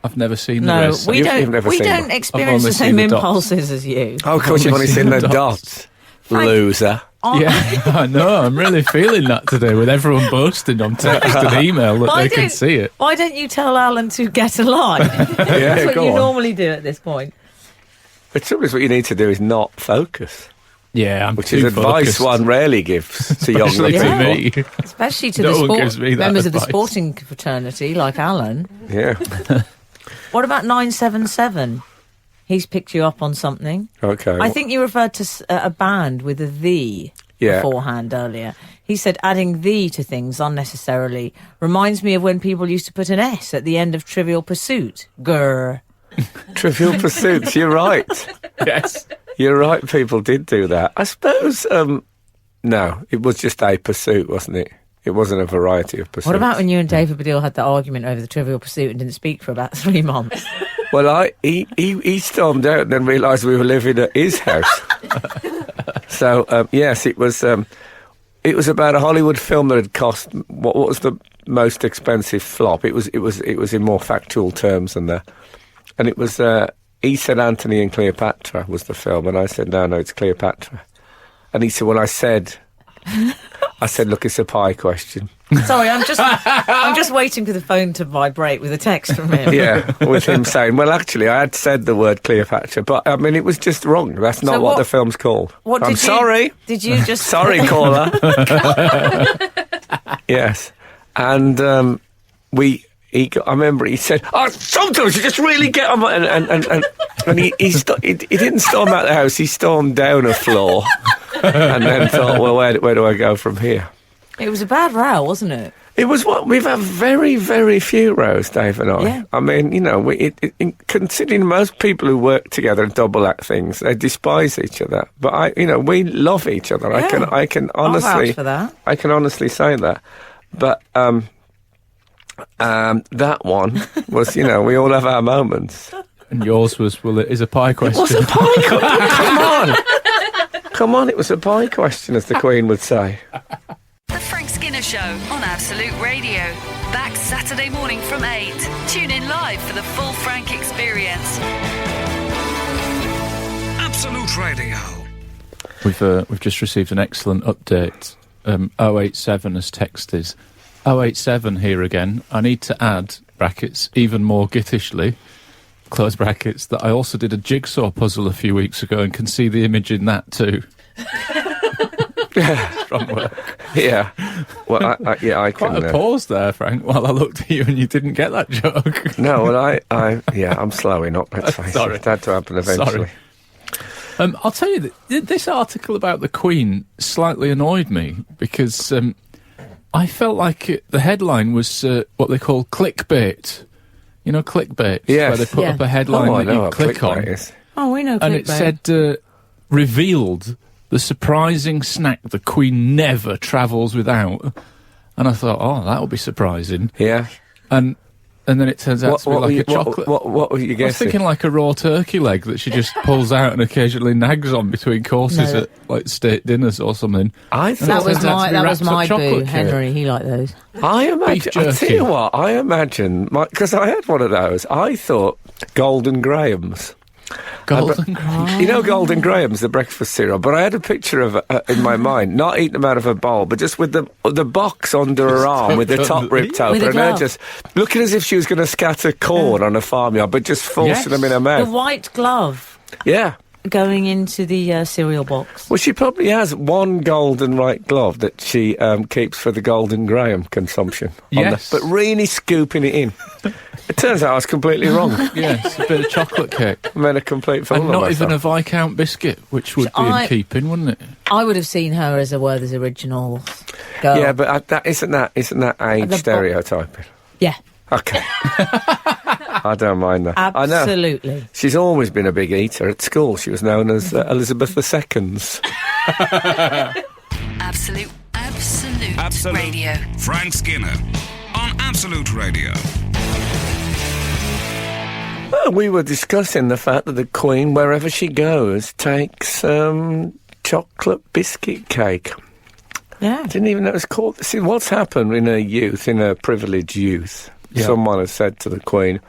I've never seen the
No,
race.
we
You've never
don't
seen one.
experience
I've
the
only
same
seen the dots.
impulses as you.
Oh, of course, you've only seen the dots. Loser.
Yeah, I know. I'm really feeling that today with everyone boasting on text and email that they can see it.
Why don't you tell Alan to get a line? That's what
go
you
on.
normally do at this point.
The trouble is, what you need to do is not focus,
Yeah, I'm
which
too
is advice
focused.
one rarely gives to young
Especially
people.
to me.
Especially to
No one gives me that
members of the
advice.
sporting fraternity like Alan.
Yeah.
What about 977? He's picked you up on something.
Okay.
I think you referred to a band with a "the"
Yeah.
beforehand earlier. He said adding "the" to things unnecessarily reminds me of when people used to put an S at the end of Trivial Pursuit. Grr.
Trivial Pursuits. You're right.
Yes.
You're right. People did do that. I suppose. No, it was just a pursuit, wasn't it? It wasn't a variety of pursuits.
What about when you and David Baddiel had that argument over the Trivial Pursuit and didn't speak for about 3 months?
Well, he stormed out and then realised we were living at his house. So yes, it was about a Hollywood film that had cost what was the most expensive flop. It was in more factual terms than that, and it was he said Antony and Cleopatra was the film, and I said no, it's Cleopatra, and he said, well, I said, look, it's a pie question.
Sorry, I'm just waiting for the phone to vibrate with a text from him.
Yeah, with him saying, well, actually, I had said the word Cleopatra, but, I mean, it was just wrong. That's not
So
what
what-
the film's called.
What
I'm
did you-
sorry.
Did you just...
Sorry, caller. Yes. And I remember he said, oh, sometimes you just really get on my... And he didn't storm out the house, he stormed down a floor and then thought, well, where do I go from here?
It was a bad row, wasn't it?
It was what we've had very, very few rows, Dave and I.
Yeah.
I mean, you know, considering most people who work together and double act things, they despise each other. But we love each other.
Yeah.
I can honestly,
I'll vouch for that.
I can honestly say that. But that one was, we all have our moments.
And yours was, well, it is a pie question.
It was a pie question. Come on, it was a pie question, as the Queen would say.
The Frank Skinner Show on Absolute Radio. Back Saturday morning from 8. Tune in live for the full Frank experience.
Absolute Radio.
We've just received an excellent update. 087 has texted. 087 here again. I need to add, brackets, even more gittishly, close brackets, that I also did a jigsaw puzzle a few weeks ago and can see the image in that too. From work.
Yeah. Well, I can.
Quite a pause there, Frank, while I looked at you and you didn't get that joke.
No, well, I'm slowing up. Let's face
Sorry.
it. It had to happen eventually.
Sorry. I'll tell you that this article about the Queen slightly annoyed me because I felt like the headline was what they call clickbait. You know, clickbait.
Yes.
Where they put up a headline
I
that
know
you
what
click
clickbait
on.
is.
Oh, we know
And it
clickbait.
said, revealed the surprising snack the Queen never travels without. And I thought, oh, that'll be surprising.
Yeah.
And then it turns out to be like a chocolate.
What were you
I was
guessing?
thinking like a raw turkey leg that she just pulls out and occasionally nags on between courses
No.
at like state dinners or something.
I
And
thought
it turns out to be
that
wrapped
was
up
my boo,
chocolate cake.
Henry. He liked those.
I imagine. I tell
jerky.
you what. I imagine because I had one of those. I thought Golden Grahams.
Golden
You know Golden Grahams, the breakfast cereal, but I had a picture of it in my mind, not eating them out of a bowl, but just with the box under her arm with the top ripped
With a
open, and her
glove.
just looking as if she was going to scatter corn on a farmyard, but just forcing
Yes.
them in her
The
mouth.
white glove
Yeah.
going into the cereal box.
Well, she probably has one golden right glove that she keeps for the Golden Graham consumption.
Yes.
But really scooping it in. It turns out I was completely wrong.
Yes, a bit of chocolate cake.
I made a complete fool
And
of
not
myself.
even a Viscount biscuit, which would be
I-
in keeping, wouldn't it?
I would have seen her as a Werther's Original girl.
Yeah, but that isn't that age
The bo-
stereotyping?
Yeah,
Okay. I don't mind that. I know.
absolutely.
She's always been a big eater. At school, she was known as Elizabeth II's.
Absolute Radio.
Frank Skinner on Absolute Radio.
Well, we were discussing the fact that the Queen, wherever she goes, takes chocolate biscuit cake.
Yeah.
Didn't even know it was called. See, what's happened in her youth, in her privileged youth,
Yeah.
someone has said to the Queen,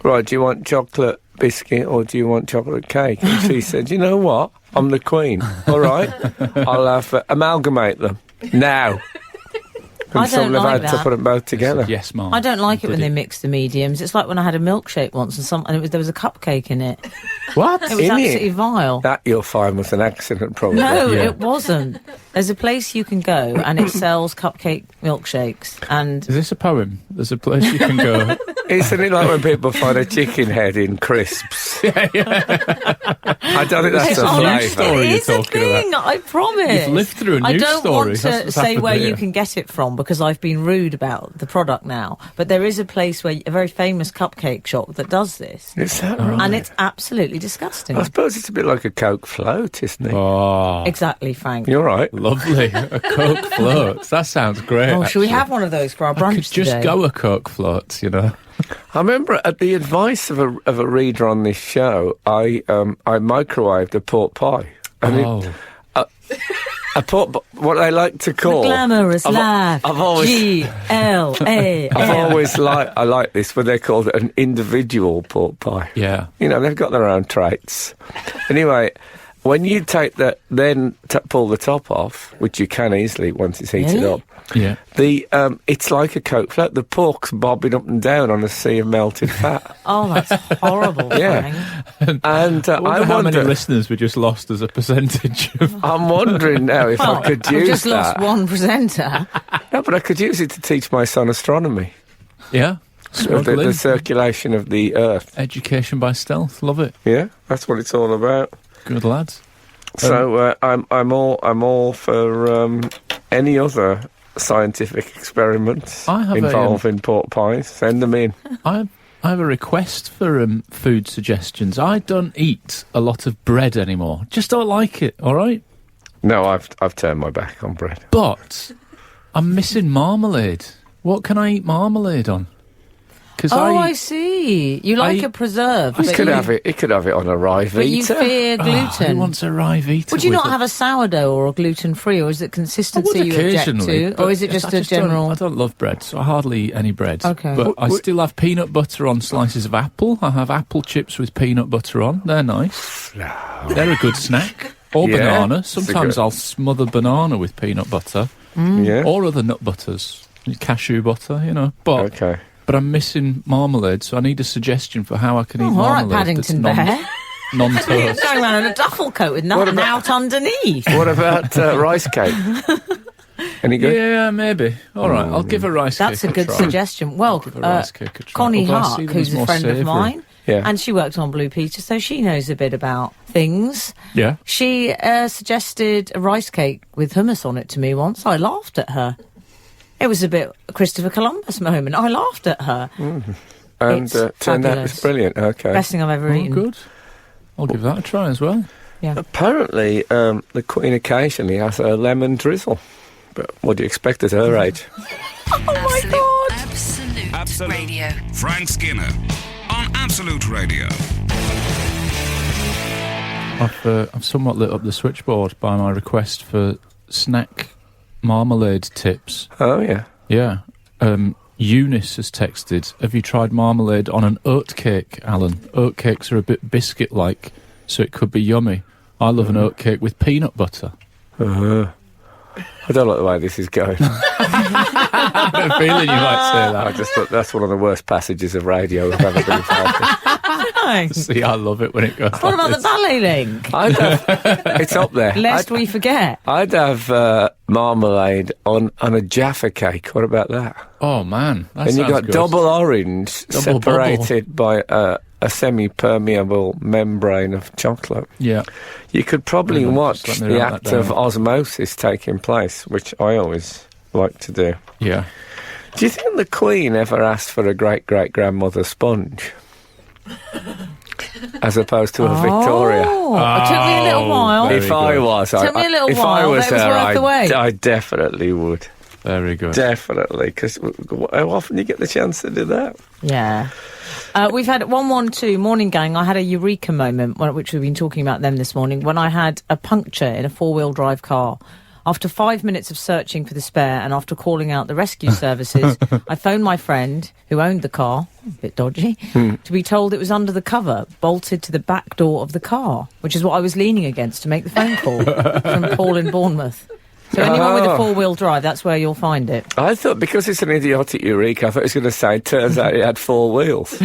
right, do you want chocolate biscuit or do you want chocolate cake? And she said, you know what? I'm the Queen. All right. I'll have amalgamate them now. And
I don't
have
like
had to
that.
put them both together.
Yes, Mum.
I don't like it when
Did
they mix the mediums. It's like when I had a milkshake once and there was a cupcake in it.
What?
It was
In it?
absolutely vile.
That you'll find was an accident, probably.
No,
Yeah.
it wasn't. There's a place you can go and it sells cupcake milkshakes and
Is this a poem? There's a place you can go.
Isn't it like when people find a chicken head in crisps? I don't think that's
It's
a
a new
flavour.
story. you're
It's a
talking about.
thing, I promise.
You've lived through a
I
news
don't
story.
want
That's
to
what's
say
happened
where
here.
you can get it from because I've been rude about the product now. But there is a place where a very famous cupcake shop that does this.
Is that right?
And it's absolutely disgusting.
I suppose it's a bit like a Coke float, isn't it?
Oh,
Exactly, Frank.
You're right.
lovely. A Coke float. That sounds great.
Oh, should we
actually.
have one of those for our
I
brunch
could just
today?
go a Coke float, you know.
I remember at the advice of a reader on this show, I microwaved a pork pie.
Oh.
A pork, what they like to
The
call
glamorous
I've-
life.
I've always-
G-L-A.
I've always I like this, but they're called an individual pork pie.
Yeah.
You know, they've got their own traits. Anyway, when you take pull the top off, which you can easily once it's heated
Really?
up,
Yeah.
it's like a Coke float. The pork's bobbing up and down on a sea of melted fat.
Oh, that's horrible,
Yeah.
Frank.
And
I
I
wonder how many
wonder,
listeners we just lost as a percentage of...
I'm wondering now if I could
I've
use
just lost
that.
one presenter.
No, but I could use it to teach my son astronomy.
Yeah.
The
Smuggling.
circulation of the Earth.
Education by stealth. Love it.
Yeah, that's what it's all about.
Good lads.
So I'm all for any other scientific experiments
I have
involving pork pies. Send them in.
I have a request for food suggestions. I don't eat a lot of bread anymore. Just don't like it, all right?
No, I've turned my back on bread.
But I'm missing marmalade. What can I eat marmalade on? Because
I see. You like
I-
a preserve.
He
but
could
you-
have it. He could have it on a rye
But you
Vita.
fear
Who
gluten.
wants a Ryvita?
Would you not have a sourdough or a gluten-free, or is it
I would
consistency you object
occasionally,
to?
but
Or is it just
I
a
don't-
general...
I don't love bread, so I hardly eat any bread.
Okay.
But I still have peanut butter on slices of apple. I have apple chips with peanut butter on. They're nice. They're a good snack. Or
Yeah,
banana.
it's a
Sometimes
good-
I'll smother banana with peanut butter.
Yeah.
Or other nut butters. Cashew butter, you know. But
Okay.
but I'm missing marmalade, so I need a suggestion for how I can eat
Oh, all right,
marmalade that's
Paddington Bear.
non-toast.
Going around in a duffel coat with nothing out underneath.
What about rice cake? Any good?
Yeah, maybe. All right, I'll give a rice
That's a
cake
good
try.
suggestion. Well,
Give a rice cake a try.
Connie
Although I see
Hart,
them
who's
as
a
more
friend of
savoury.
mine,
Yeah.
and she worked on Blue Peter, so she knows a bit about things.
Yeah.
She suggested a rice cake with hummus on it to me once. I laughed at her. It was a bit Christopher Columbus moment. I laughed at her.
And
It's
turned out it
fabulous.
was brilliant. Okay.
Best thing I've ever
Oh,
eaten.
good. I'll give that a try as well.
Yeah.
Apparently, the Queen occasionally has a lemon drizzle. But what do you expect at her age?
Absolute Radio.
Frank Skinner on Absolute Radio.
I've somewhat lit up the switchboard by my request for snack marmalade tips.
Oh, yeah.
Yeah. Eunice has texted, have you tried marmalade on an oat cake, Alan? Oat cakes are a bit biscuit-like, so it could be yummy. I love an oat cake with peanut butter.
I don't like the way this is going.
I had a feeling you might say
I just thought that's one of the worst passages of radio I've ever been involved in.
Nice.
that. See, I love it when it goes
What
like
about the
this.
ballet link?
I'd have, it's up there.
Lest we forget.
I'd have marmalade on a Jaffa cake. What about that?
Oh, man. That
And you
sounds
got
good.
double orange
Double
separated by a semi-permeable membrane of chocolate.
Yeah.
You could probably
Hang on,
watch
just let me
the
write
act
that
of
down.
osmosis taking place, which I always like to do.
Yeah.
Do you think the Queen ever asked for a great-great-grandmother sponge? As opposed to a Victoria?
Oh, it took me a little while.
very
If I
good.
was,
Took me a little
if I
while,
was
but it was
her,
worth the wait.
I definitely would.
Very good.
Definitely, because how often do you get the chance to do that?
Yeah. We've had 112 morning gang. I had a eureka moment, which we've been talking about them this morning, when I had a puncture in a four-wheel drive car. After 5 minutes of searching for the spare and after calling out the rescue services, I phoned my friend who owned the car, a bit dodgy, to be told it was under the cover, bolted to the back door of the car, which is what I was leaning against to make the phone call from Paul in Bournemouth. So anyone with a four-wheel drive, that's where you'll find it.
I thought, because it's an idiotic eureka, I thought it was going to say, turns out it had four wheels.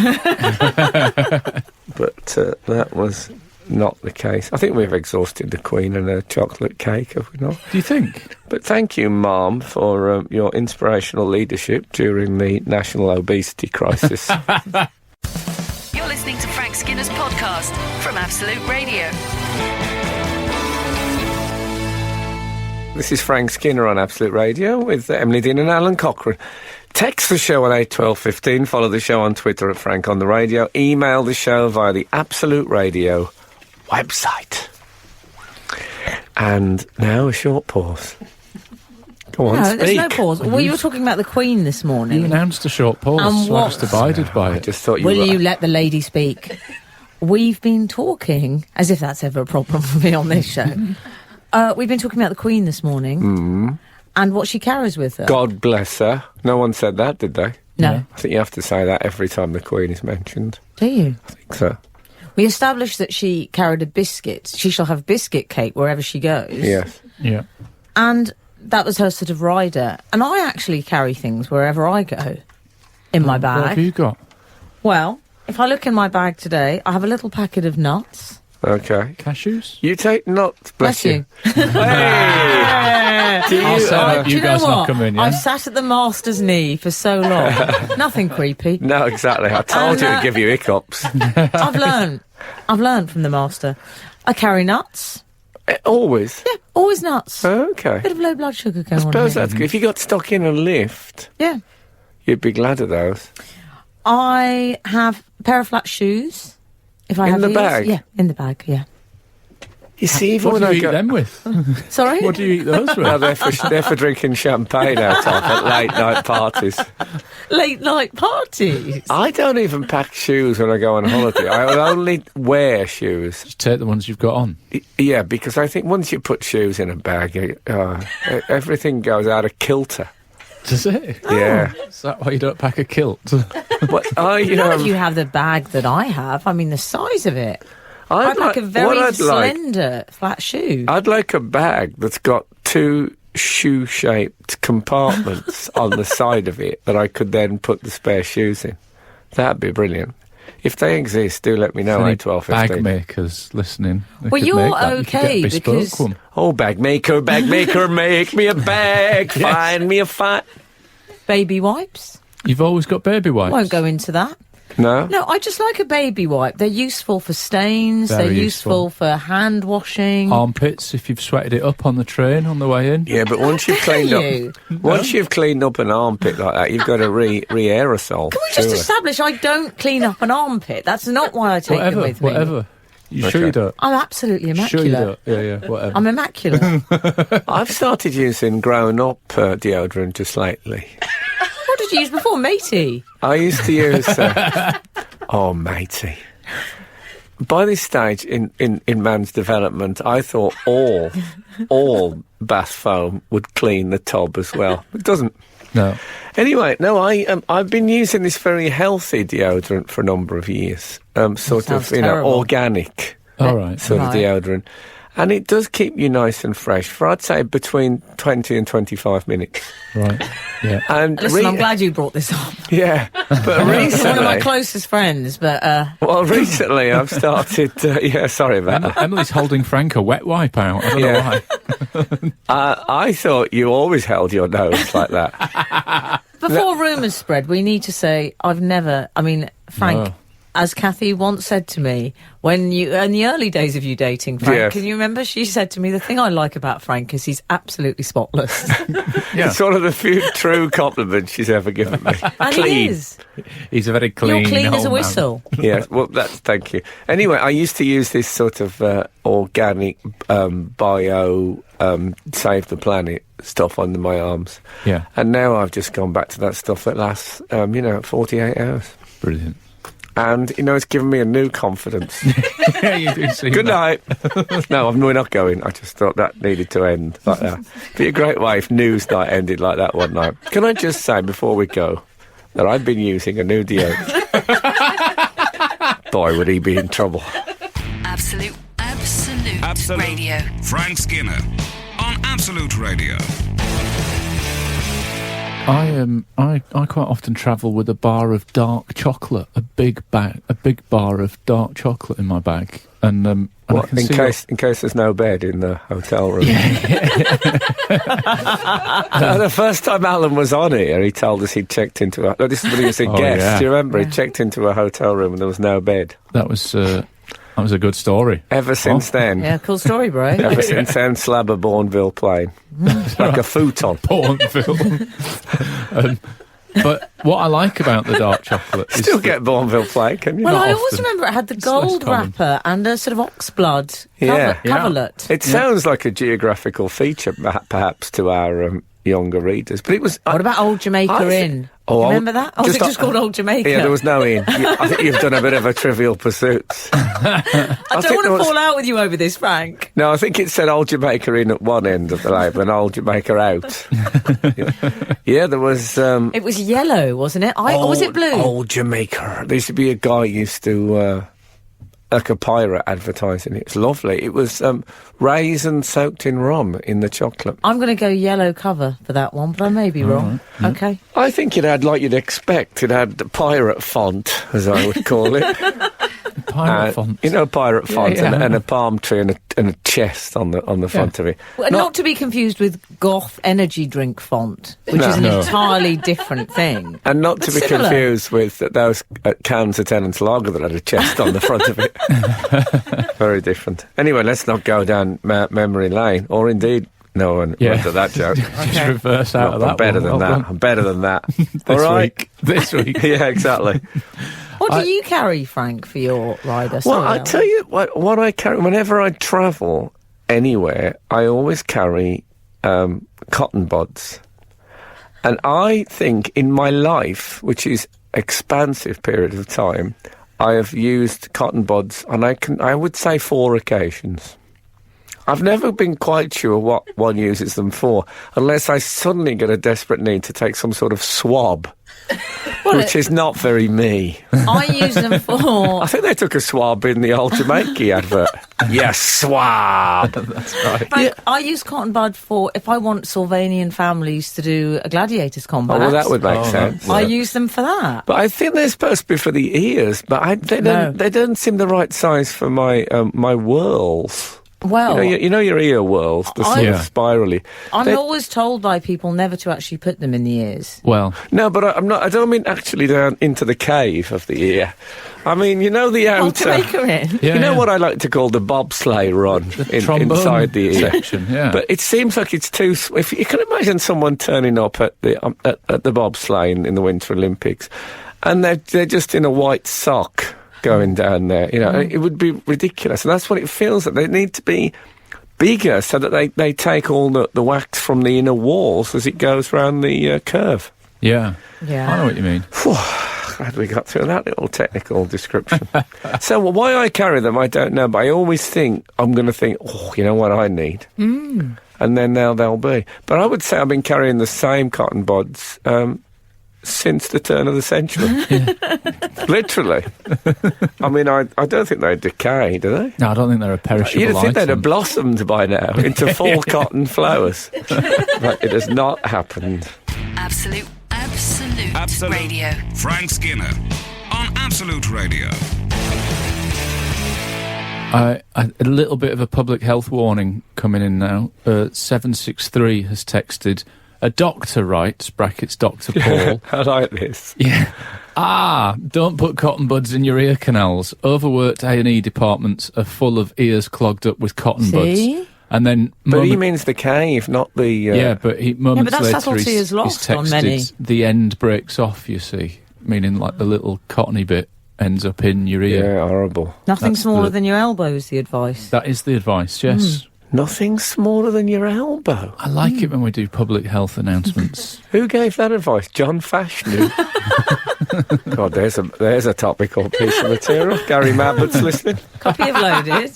But that was not the case. I think we've exhausted the Queen and her chocolate cake, have we not?
Do you think?
But thank you, Mom, for your inspirational leadership during the national obesity crisis.
You're listening to Frank Skinner's podcast from Absolute Radio.
This is Frank Skinner on Absolute Radio with Emily Dean and Alan Cochrane. Text the show on 81215. Follow the show on Twitter at Frank on the Radio. Email the show via the Absolute Radio website. And now a short pause. Go on,
No,
speak.
there's no pause. Well, you were talking about the Queen this morning.
You announced a short pause,
And
so I
what-
just abided by
I
it.
just thought you
Will
were...
you let the lady speak? We've been talking, as if that's ever a problem for me on this show. We've been talking about the Queen this morning and what she carries with her.
God bless her. No one said that, did they?
No.
I think you have to say that every time the Queen is mentioned.
Do you?
I think so.
We established that she carried a biscuit. She shall have biscuit cake wherever she goes.
Yes.
Yeah.
And that was her sort of rider. And I actually carry things wherever I go in my
What have
bag.
you got?
Well, if I look in my bag today, I have a little packet of nuts.
Okay.
Cashews?
You take nuts, bless you.
Yeah.
Do you,
I'll set up,
Do
you
you know
guys not
what?
come in, yeah?
I've sat at the master's knee for so long. Nothing creepy.
No, exactly. I told you
And,
to give you hiccups.
I've learned from the master. I carry nuts.
Always.
Yeah, always nuts.
Okay.
Bit of low blood sugar going on.
Suppose
here.
that's good. If you got stuck in a lift,
Yeah.
you'd be glad of those.
I have a pair of flat shoes. If I
In
have
the
these.
bag?
Yeah, in the bag, yeah.
You see, even
What
when
do you
I
eat
go...
them with?
Sorry?
What do you eat those with?
No, they're for drinking champagne out of at late-night parties.
Late night parties.
I don't even pack shoes when I go on holiday. I will only wear shoes.
Just take the ones you've got on.
Yeah, because I think once you put shoes in a bag, everything goes out of kilter.
Does it?
Yeah.
Is that why you don't pack a kilt?
But
Not if you have the bag that I have. I mean, the size of it. I'd like a very slender, flat shoe.
I'd like a bag that's got 2 shoe-shaped compartments on the side of it that I could then put the spare shoes in. That'd be brilliant. If they exist, do let me know.
Any
12:15.
bag makers listening. they
Well,
could
you're
make that. You could get a
okay,
bespoke
because-
one.
Oh, bag maker, make me a bag, find me a find.
Baby wipes.
You've always got baby wipes.
Won't go into that.
No?
No, I just like a baby wipe. They're useful for stains.
Very
They're
useful.
useful for hand washing.
Armpits if you've sweated it up on the train on the way in.
Yeah, but once you've cleaned
you?
once you've cleaned up an armpit like that, you've got to re-aerosol.
Can we just establish I don't clean up an armpit? That's not why I take them with me.
Whatever. You sure
Okay.
you don't?
I'm absolutely
Sure
immaculate.
you don't? Yeah, whatever.
I'm immaculate.
I've started using grown-up deodorant just lately.
What did you use before, matey?
I used to use... oh, matey. By this stage in man's development, I thought all bath foam would clean the tub as well. It doesn't.
No.
Anyway, no, I've been using this very healthy deodorant for a number of years. Sort of,
sounds terrible.
organic
All right.
sort of
Right.
deodorant. And it does keep you nice and fresh for, I'd say, between 20 and 25 minutes.
Right. Yeah.
And
Listen, I'm glad you brought this up.
Yeah, but
You're one of my
recently...
closest friends, but
Well, recently I've started... yeah, sorry about that.
Emily's holding Frank a wet wipe out. I don't know
Yeah.
why.
I thought you always held your nose like that.
before rumours spread, we need to say Frank,
No.
as Kathy once said to me, when you in the early days of you dating, Frank,
Yes.
can you remember? She said to me, the thing I like about Frank is he's absolutely spotless.
Yeah.
It's one of the few true compliments she's ever given me.
And
Clean.
he is.
He's a very clean.
You're clean as a
old man.
whistle.
Yes, well, thank you. Anyway, I used to use this sort of organic, bio, save the planet stuff under my arms.
Yeah.
And now I've just gone back to that stuff that lasts, 48 hours.
Brilliant.
And, it's given me a new confidence.
Yeah, you do seem
Good
that.
night. No, we're not going. I just thought that needed to end like that. Be a great way if news night ended like that one night. Can I just say before we go that I've been using a new deodorant? Boy, would he be in trouble.
Absolute Radio.
Frank Skinner on Absolute Radio.
I quite often travel with a bar of dark chocolate, a big bar of dark chocolate in my bag, and I
What,
can
in
see
case there's no bed in the hotel room. The first time Alun was on here, he told us he'd checked into a... No, this is when he was a
Oh,
guest.
yeah.
Do you remember? He checked into a hotel room and there was no bed.
that was a good story.
Ever since then...
Yeah, cool story, bro.
Ever since then, slab a Bourneville plane. Like a futon.
Bourneville. But what I like about the dark chocolate is
Still get Bourneville plane, can you?
Well,
Not
I always
often.
remember it had the
less
gold
common.
wrapper and a sort of oxblood
Yeah.
coverlet.
It sounds like a geographical feature, perhaps, to our younger readers. But it was...
What about Old Jamaica
I thi-
Inn?
Oh,
Remember that? Or was it
just-
just called Old Jamaica?
Yeah, there was no in. I think you've done a bit of a Trivial Pursuits.
I don't
think
want
there
to
was-
fall out with you over this, Frank.
No, I think it said Old Jamaica in at one end of the label and Old Jamaica out. Yeah, there was...
It was yellow, wasn't it? Or was it blue?
Old Jamaica. There used to be a guy who used to... like a pirate advertising it. It's lovely. It was raisin soaked in rum in the chocolate.
I'm going to go yellow cover for that one, but I may be wrong. Okay.
I think it had, like you'd expect, it had the pirate font, as I would call it.
pirate font.
Pirate font
yeah.
and a palm tree and a chest on the front of it.
Well, not to be confused with Goth energy drink font, which is an
No.
entirely different thing.
And not
But
to be
similar.
confused with those cans of Tennant's Lager that had a chest on the front of it. Very different. Anyway, let's not go down memory lane, or indeed, no one
Yeah.
went at that joke.
Just reverse out of
I'm
that
better
one.
than
Well
that.
done.
I'm better than that.
This
All right.
week. This week.
Yeah, exactly.
Well, What do you carry, Frank, for your rider?
Well,
Sorry,
I tell you what I carry. Whenever I travel anywhere, I always carry cotton buds. And I think in my life, which is expansive period of time, I have used cotton buds on, I would say 4 occasions. I've never been quite sure what one uses them for, unless I suddenly get a desperate need to take some sort of swab, which is not very me.
I use them for...
I think they took a swab in the old Jamaica advert. Yes, swab.
That's right.
Frank, I use cotton bud for if I want Sylvanian families to do a gladiators combat.
Oh, well, that would make sense.
I use them for that.
But I think they're supposed to be for the ears, but they don't seem the right size for my my whirls.
Well,
you know your ear whirls, the sort of spirally.
I'm always told by people never to actually put them in the ears.
Well,
no, but I'm not. I don't mean actually down into the cave of the ear. I mean, you know the outer.
To make her in.
You know what I like to call the bobsleigh run inside the ear
section. Yeah,
but it seems like it's too. If you can imagine someone turning up at the bobsleigh in the Winter Olympics, and they're just in a white sock going down there, it would be ridiculous. And that's what it feels like. They need to be bigger so that they take all the wax from the inner walls as it goes round the curve.
Yeah.
I
know what you mean.
Glad we got through that little technical description. So why I carry them, I don't know, but I always think, I'm going to think, you know what I need? And then now they'll be. But I would say I've been carrying the same cotton buds since the turn of the century. Literally. I mean, I don't think they decay, do they?
No, I don't think they're a perishable
You'd think they'd
item.
have blossomed by now into full cotton flowers. But it has not happened.
Absolute Radio.
Frank Skinner on Absolute Radio.
A little bit of a public health warning coming in now. 763 has texted, a doctor writes, brackets Dr. Paul.
I like this.
Yeah. Don't put cotton buds in your ear canals. Overworked A&E departments are full of ears clogged up with cotton buds. And then,
but he means the cave, not the.
Yeah, but moments
that
later,
subtlety is lost
he's texted,
on many.
The end breaks off. You see, meaning like the little cottony bit ends up in your ear.
Yeah, horrible.
Nothing smaller than your elbow is the advice.
That is the advice. Yes.
Nothing smaller than your elbow.
I like it when we do public health announcements.
Who gave that advice? John Fashanu. God, there's a topical piece of material. Gary Mabbott's listening.
Copy of Loaded.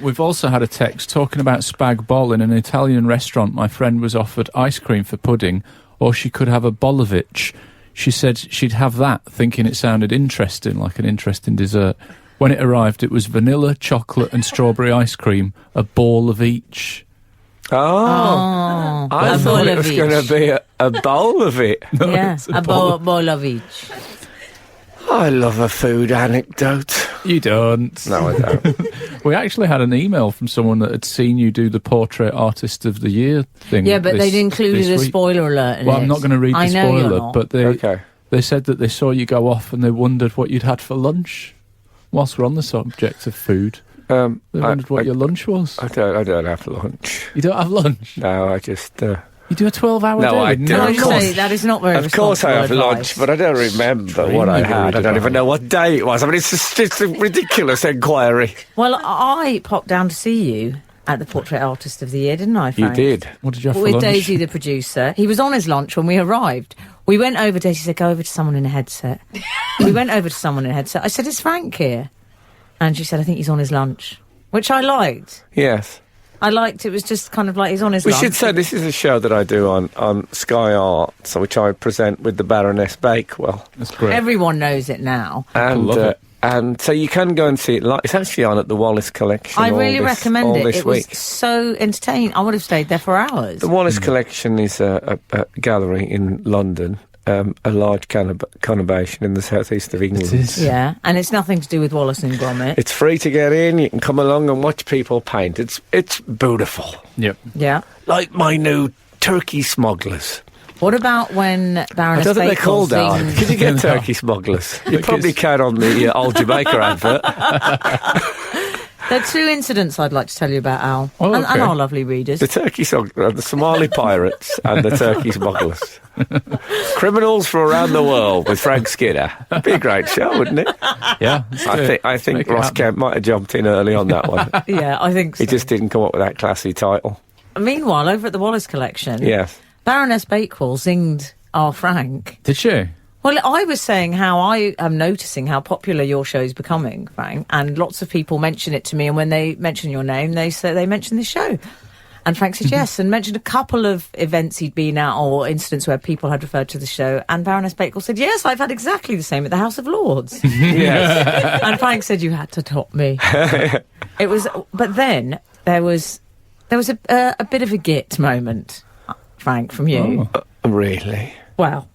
We've also had a text talking about spag bol in an Italian restaurant. My friend was offered ice cream for pudding, or she could have a bolovich. She said she'd have that, thinking it sounded interesting, like an interesting dessert. When it arrived, it was vanilla, chocolate and strawberry ice cream, a ball of each.
Oh, I thought it was going to be a bowl of it.
No,
yeah, a bowl of each.
I love a food anecdote.
You don't.
No, I don't.
We actually had an email from someone that had seen you do the Portrait Artist of the Year thing.
Yeah, but they'd included a spoiler alert in
Well,
it.
I'm not going to read the spoiler, but they said that they saw you go off and they wondered what you'd had for lunch. Whilst we're on the subject of food, they wondered what your lunch was.
I don't have lunch.
You don't have lunch?
No, I just...
You do a 12-hour day?
No, I don't.
Of course. That is not very
Of course I have
advice.
lunch, but I don't remember what I had. I don't even know what day it was. I mean, it's a ridiculous inquiry.
Well, I popped down to see you at the Portrait Artist of the Year, didn't I, Frank?
You did.
What did you have for
With
lunch?
Daisy, the producer. He was on his lunch when we arrived. We went over, Daisy said, go over to someone in a headset. We went over to someone in a headset. I said, is Frank here? And she said, I think he's on his lunch, which I liked.
Yes.
I liked it. Was just kind of like he's on his
We
lunch.
should say this is a show that I do on Sky Arts, which I present with the Baroness Bakewell.
That's great.
Everyone knows it now.
And so you can go and see it live. It's actually on at the Wallace Collection.
I really recommend it.
This
It
week.
was so entertaining. I would have stayed there for hours.
The Wallace Collection is a gallery in London, a large conurbation in the southeast of England.
It is.
Yeah, and it's nothing to do with Wallace and Gromit.
It's free to get in. You can come along and watch people paint. It's beautiful.
Yep.
Yeah.
Like my new turkey smugglers.
What about when
I
Baroness
don't think they're
Bakewell
called that.
sings-
Can you get turkey smugglers? You probably can on the old Jamaica advert.
There are two incidents I'd like to tell you about, Al,
Oh,
and
okay.
our lovely readers.
The the Somali pirates and the Turkey smugglers. Criminals from around the world with Frank Skinner. It'd be a great show, wouldn't it?
Yeah.
I think
Make it
Ross
happen.
Kemp might have jumped in early on that one.
Yeah, I think so.
He just didn't come up with that classy title.
Meanwhile, over at the Wallace Collection,
Yes.
Baroness Bakewell zinged our Frank.
Did she?
Well, I was saying how I am noticing how popular your show's becoming, Frank, and lots of people mention it to me, and when they mention your name, they say they mention this show. And Frank said yes, and mentioned a couple of events he'd been at or incidents where people had referred to the show, and Baroness Bakewell said, yes, I've had exactly the same at the House of Lords.
Yes.
And Frank said, you had to top me. It was, but then there was a bit of a git moment, Frank, from you.
Really?
Well,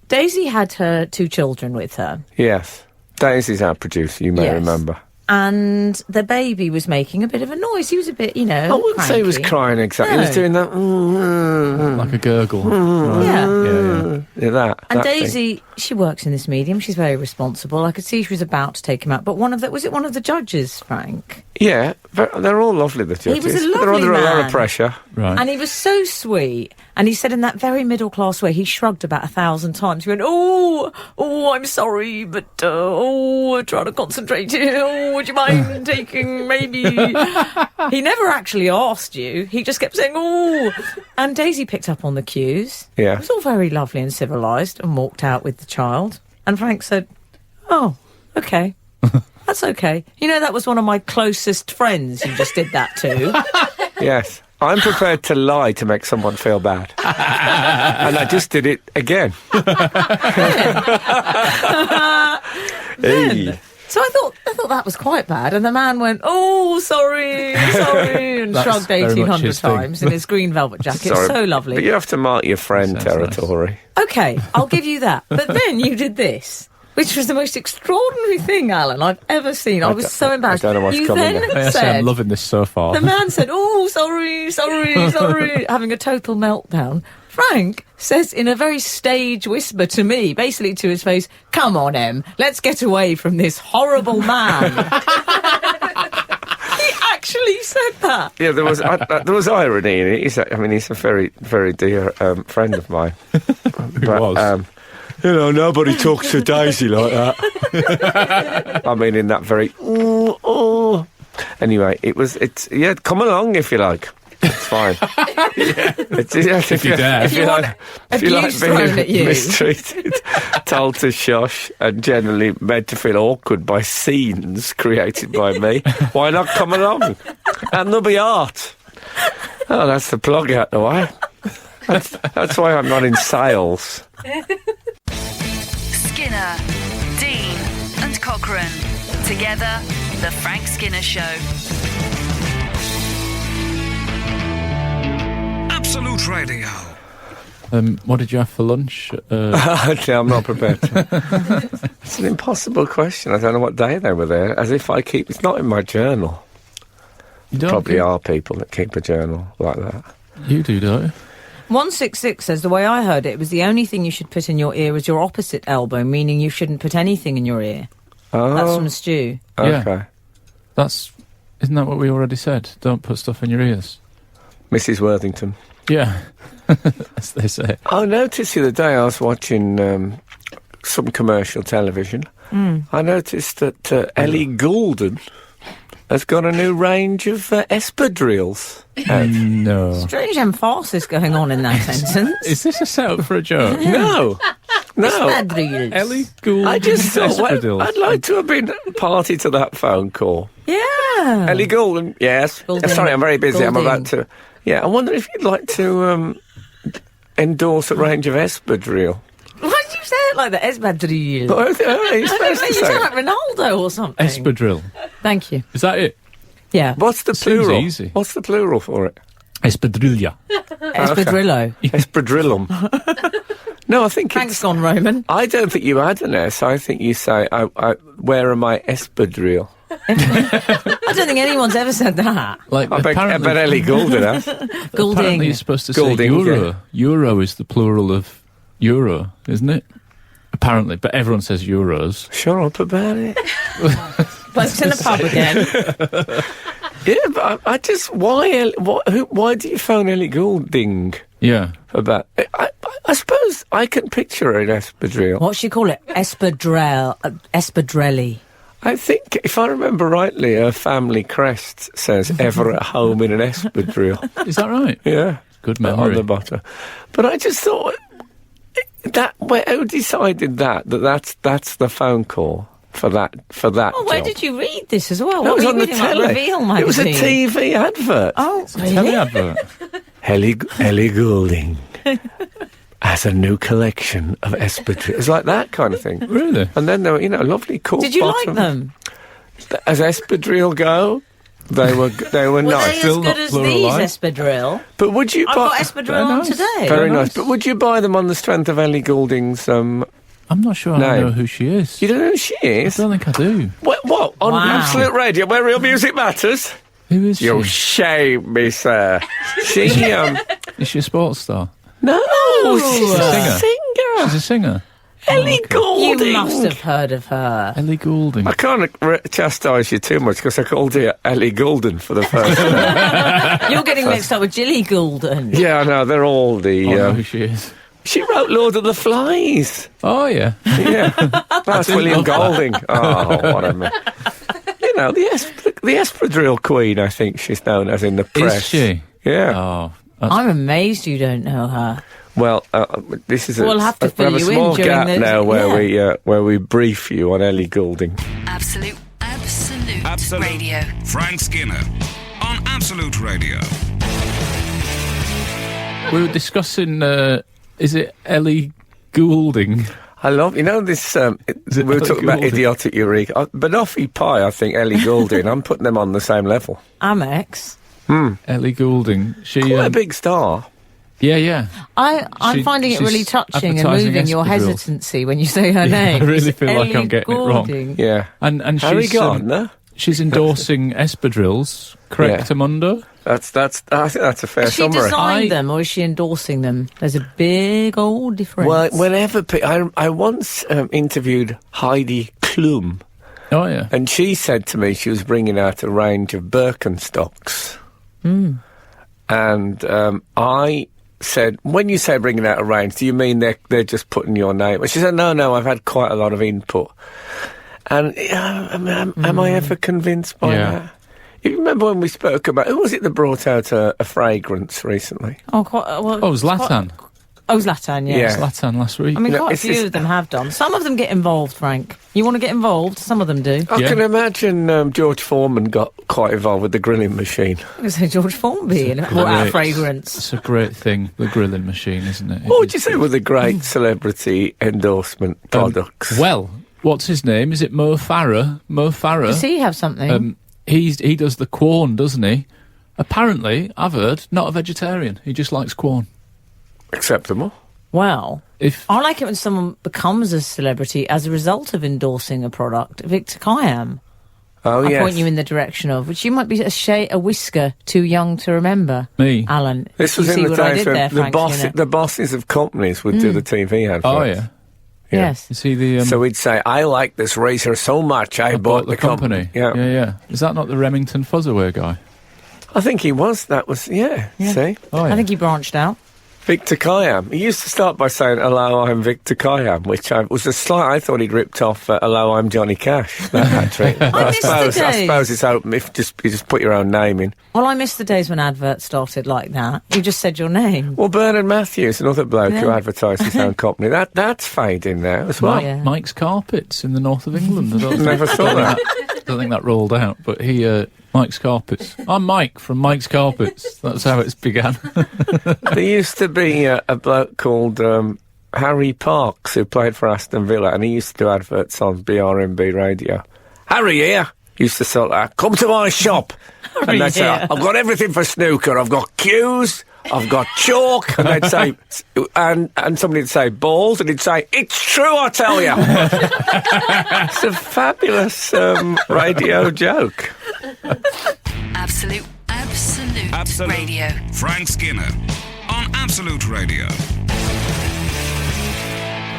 Daisy had her 2 children with her,
Yes. Daisy's our producer, you may
Yes.
remember.
and the baby was making a bit of a noise. He was a bit,
I wouldn't say he was
cranky.
crying exactly. He was
No.
doing that.
Like a gurgle. Right.
Yeah.
Yeah, that.
And
that thing.
Daisy, she works in this medium. She's very responsible. I could see she was about to take him out. But was it one of the judges, Frank?
Yeah, they're all lovely, the judges.
was a
They're
lovely
under a lot
man.
of pressure.
Right.
And he was so sweet. And he said in that very middle-class way, he shrugged about 1,000 times. He went, oh, I'm sorry, but, I'm trying to concentrate here. Oh, would you mind taking maybe... He never actually asked you. He just kept saying, oh. And Daisy picked up on the cues.
Yeah.
It was all very lovely and civilised, and walked out with the child. And Frank said, oh, OK. That's OK. You know, that was one of my closest friends you just did that to.
Yes. I'm prepared to lie to make someone feel bad. And I just did it again. Hey.
So I thought that was quite bad, and the man went, "Oh, sorry," and
That's
shrugged
very much
1,800
his thing.
times in his green velvet jacket.
Sorry,
So lovely.
But you have to mark your friend
Sounds
territory.
Okay, I'll give you that. But then you did this, which was the most extraordinary thing, Alan, I've ever seen. I was so embarrassed.
I don't know what's
you
coming
then
now.
I say
said,
I'm loving this so far.
the man said, "Oh, sorry," having a total meltdown. Frank says in a very stage whisper to me, basically to his face, "Come on, Em, let's get away from this horrible man." He actually said that.
Yeah, there was irony in it. He's a very, very dear friend of mine. But,
was?
Nobody talks to Daisy like that. I mean, in that very... Anyway, it's come along if you like. It's fine. If
you dare.
If you like
abuse thrown at
being
you.
mistreated, told to shush, and generally made to feel awkward by scenes created by me, why not come along? And there'll be art. Oh, that's the plug out the way. That's why I'm not in sales.
Skinner, Dean, and Cochrane. Together, The Frank Skinner Show.
Absolute Radio.
What did you have for lunch?
I'm not prepared to. It's an impossible question. I don't know what day they were there. As if it's not in my journal.
You don't
Probably
think-
are people that keep a journal like that.
You do, don't you?
166 says, the way I heard it was the only thing you should put in your ear was your opposite elbow, meaning you shouldn't put anything in your ear. That's
Oh,
from Stu.
okay.
Yeah. Isn't that what we already said? Don't put stuff in your ears.
Mrs. Worthington.
Yeah, as they say.
I noticed the other day I was watching some commercial television. I noticed that Ellie Goulding has got a new range of espadrilles.
No.
Strange emphasis going on in that sentence.
Is this a setup for a joke?
No.
Espadrilles.
Ellie Gould.
I just thought,
Espadrilles.
I'd like to have been party to that phone call.
Yeah.
Ellie Goulding, yes.
Goulding.
Sorry, I'm very busy. I'm
Goulding.
about to... Yeah, I wonder if you'd like to endorse a range of espadrille.
Why did you say it like that? Espadrilles.
You're supposed to
You
say
sound
it.
like Ronaldo or something.
Espadrille.
Thank you.
Is that it?
Yeah.
What's the
Seems
plural?
easy.
What's the plural for it?
Espadrilla.
Espadrillo.
Espadrillum. No, I think
Thanks,
it's...
gone Roman.
I don't think you add an S. I think you say, where are my espadrille?
I don't think anyone's ever said that.
Like,
I bet Ellie Goulding has.
apparently
Goulding.
you're supposed to
Goulding,
say euro.
yeah.
Euro is the plural of euro, isn't it? Apparently, but everyone says euros.
Shut up about it.
Blokes in the pub again.
Yeah, but I just why do you phone Ellie Goulding
Yeah.
about? I suppose I can picture her in Espadrille.
What should you call it? Espadrelli.
I think, if I remember rightly, her family crest says "ever at home in an Espadrille."
Is that right?
Yeah,
Good
on
memory.
the bottom. But I just thought who decided that's the phone call for that
Oh, where
job?
did you read this as well?
No,
What
it was
were
on
you
the
reading, like
telly.
Reveal
It was a
magazine?
TV advert.
Oh,
Telly
really?
advert.
Ellie Goulding has a new collection of Espadrille. It's like that kind of thing.
Really?
And then there were, lovely cool.
Did you like them?
As Espadrille go, they were
Were
nice.
they as
Still
good
not
as
plural
these
line.
Espadrille?
But would you
I've
buy?
got Espadrille on
nice.
today.
Very
nice.
nice. But would you buy them on the strength of Ellie Goulding's?
I'm not sure I
No.
know who she is.
You don't know who she
I
is?
don't think I do.
What? On
Wow.
Absolute Radio, where real music matters?
Who is
You
she?
shame me, sir. She
Is she a sports star?
no, she's a
Singer.
singer.
She's a singer.
Ellie Goulding.
You must have heard of her.
Ellie Goulding.
I can't chastise you too much because I called you Ellie Goulden for the first time.
You're getting mixed up with Jilly Goulden.
Yeah, I know, they're all the...
I know who she is.
she wrote Lord of the Flies.
Oh, yeah.
Yeah, that's William
love that.
Golding. Oh, what a man. The Espadrille Queen, I think she's known as in the press.
Is she?
Yeah.
Oh.
I'm amazed you don't know her.
Well, this is
We'll have to fill
we have
you
a
in
small
during
gap
the-
now where we brief you on Ellie Goulding.
Absolute
Absolute
Radio.
Frank Skinner on Absolute Radio.
We were discussing, is it Ellie Goulding?
I love, this, we were
Ellie
talking about
Goulding?
idiotic eureka. Banoffee Pie, I think, Ellie Goulding, I'm putting them on the same level.
Amex.
Ellie Goulding. She,
Quite a big star.
yeah.
I'm finding it
she's
really touching and
advertising
moving your
Espadrilles.
hesitancy when you say her
Yeah,
name.
I really
It's
feel like I'm
Ellie
getting it wrong.
Goulding.
Yeah.
And
Harry
she's,
Gardner.
she's endorsing Espadrilles, correct,
Yeah.
Amundo?
I think that's a fair
Has she
summary.
designed them or is she endorsing them? There's a big old difference.
Well, whenever I once interviewed Heidi Klum,
Oh, yeah.
and she said to me she was bringing out a range of Birkenstocks. And I said, when you say bringing out a range, do you mean they're just putting your name? And she said, no, I've had quite a lot of input. And am I ever convinced by
Yeah.
that? You remember when we spoke about, who was it that brought out a fragrance recently?
Oh, quite, well,
Oh, it was Latan.
Oh, it was Latan, yes.
Yeah.
It was Latan last week.
I mean,
No,
quite a
it's
few
this-
of them have done. Some of them get involved, Frank. You want to get involved? Some of them do.
I
Yeah.
can imagine George Foreman got quite involved with the grilling machine.
I was say George Formby and brought out
Great.
fragrance.
It's a great thing, the grilling machine, isn't it?
What would you say were the great celebrity endorsement products?
Well, what's his name? Is it Mo Farah? Mo Farah.
Does he have something?
He does the Quorn, doesn't he? Apparently, I've heard, not a vegetarian. He just likes Quorn.
Acceptable.
Well,
If
I like it when someone becomes a celebrity as a result of endorsing a product. Victor Kayam.
Oh,
I
yes.
point you in the direction of, which you might be a whisker too young to remember.
me.
Alan,
This
you
was
see
in the
what I
days
did there,
when
Frank Skinner?
the bosses of companies would do the TV adverts.
Oh, yeah.
Yes.
Is he the...
So we'd say, I like this razor so much, I bought the company.
Yeah. Is that not the Remington Fuzzaway guy?
I think he was. That was, yeah. See?
Oh, yeah.
I think he branched out.
Victor Kayam. He used to start by saying, hello, I'm Victor Kayam, which was a slight, I thought he'd ripped off, hello, I'm Johnny Cash. That hat trick. But I
miss the
suppose
days.
it's open if you just put your own name in.
Well, I miss the days when adverts started like that. You just said your name.
Well, Bernard Matthews, another bloke who
Yeah.
advertised his own company, that's fading now as well.
Yeah.
Mike's Carpets in the north of England. I don't
Never saw that.
don't think that rolled out, but he... Mike's Carpets. I'm Mike from Mike's Carpets. That's how it's began.
There used to be a bloke called Harry Parks who played for Aston Villa, and he used to do adverts on BRMB radio. Harry here used to sort that. Come to my shop. And they'd say,
here.
I've got everything for snooker. I've got cues. I've got chalk. And they'd say, and somebody'd say balls, and he'd say, it's true, I tell you. It's a fabulous radio joke.
Absolute Radio.
Frank Skinner on Absolute Radio.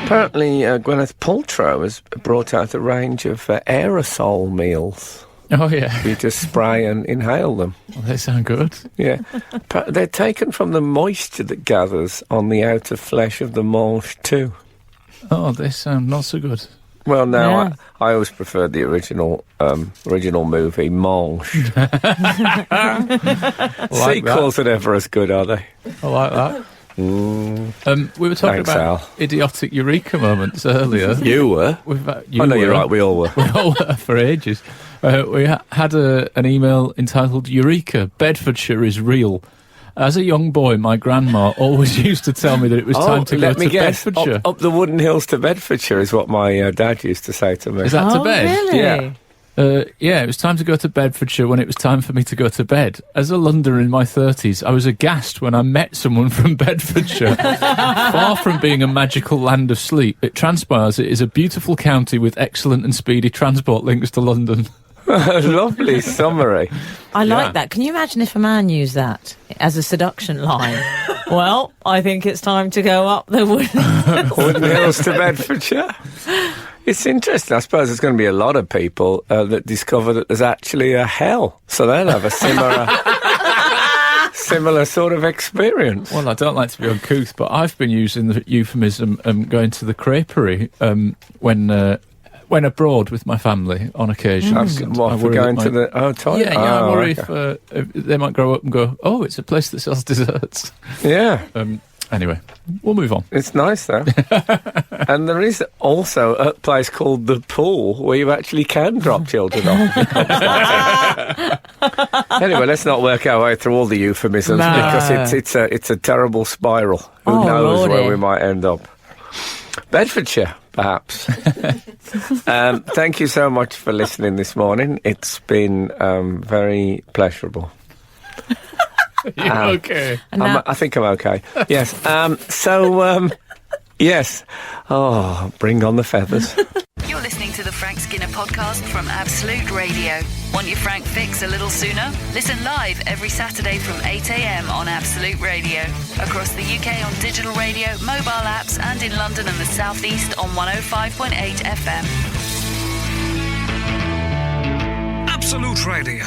Apparently, Gwyneth Paltrow has brought out a range of aerosol meals.
Oh, yeah.
You just spray and inhale them.
Well, they sound good.
Yeah. They're taken from the moisture that gathers on the outer flesh of the mange too.
Oh, they sound not so good.
Well, no,
Yeah.
I always preferred the original movie, Mange. Sequels are never as good, are they?
I like that. We were talking
Thanks,
about
Al.
idiotic eureka moments earlier.
You were?
You
I know you're
were.
right, we all were.
We all were for ages. We had an email entitled Eureka, Bedfordshire is real. As a young boy, my grandma always used to tell me that it was time to go to Bedfordshire.
Up the wooden hills to Bedfordshire is what my dad used to say to me.
Is that to bed?
Really?
Yeah.
Yeah, it was time to go to Bedfordshire when it was time for me to go to bed. As a Londoner in my 30s, I was aghast when I met someone from Bedfordshire. Far from being a magical land of sleep, it transpires it is a beautiful county with excellent and speedy transport links to London.
Lovely summary.
I like that. Can you imagine if a man used that as a seduction line? Well, I think it's time to go up the
Wooden hills to Bedfordshire. It's interesting. I suppose there's going to be a lot of people that discover that there's actually a hell. So they'll have a similar sort of experience.
Well, I don't like to be uncouth, but I've been using the euphemism going to the creperie when abroad with my family on occasion.
What, for going to the toilet?
Yeah, I worry
okay.
if they might grow up and go, oh, it's a place that sells desserts.
Yeah.
Anyway, we'll move on.
It's nice, though. And there is also a place called The Pool where you actually can drop children off. Anyway, let's not work our way through all the euphemisms because it's a terrible spiral. Who knows
Lordy.
where we might end up. Bedfordshire, perhaps. Thank you so much for listening this morning. It's been very pleasurable.
You okay?
I think I'm okay. Yes. Yes. Oh, bring on the feathers.
You're listening to the Frank Skinner podcast from Absolute Radio. Want your Frank fix a little sooner? Listen live every Saturday from 8 a.m. on Absolute Radio. Across the UK on digital radio, mobile apps, and in London and the South East on 105.8 FM.
Absolute Radio.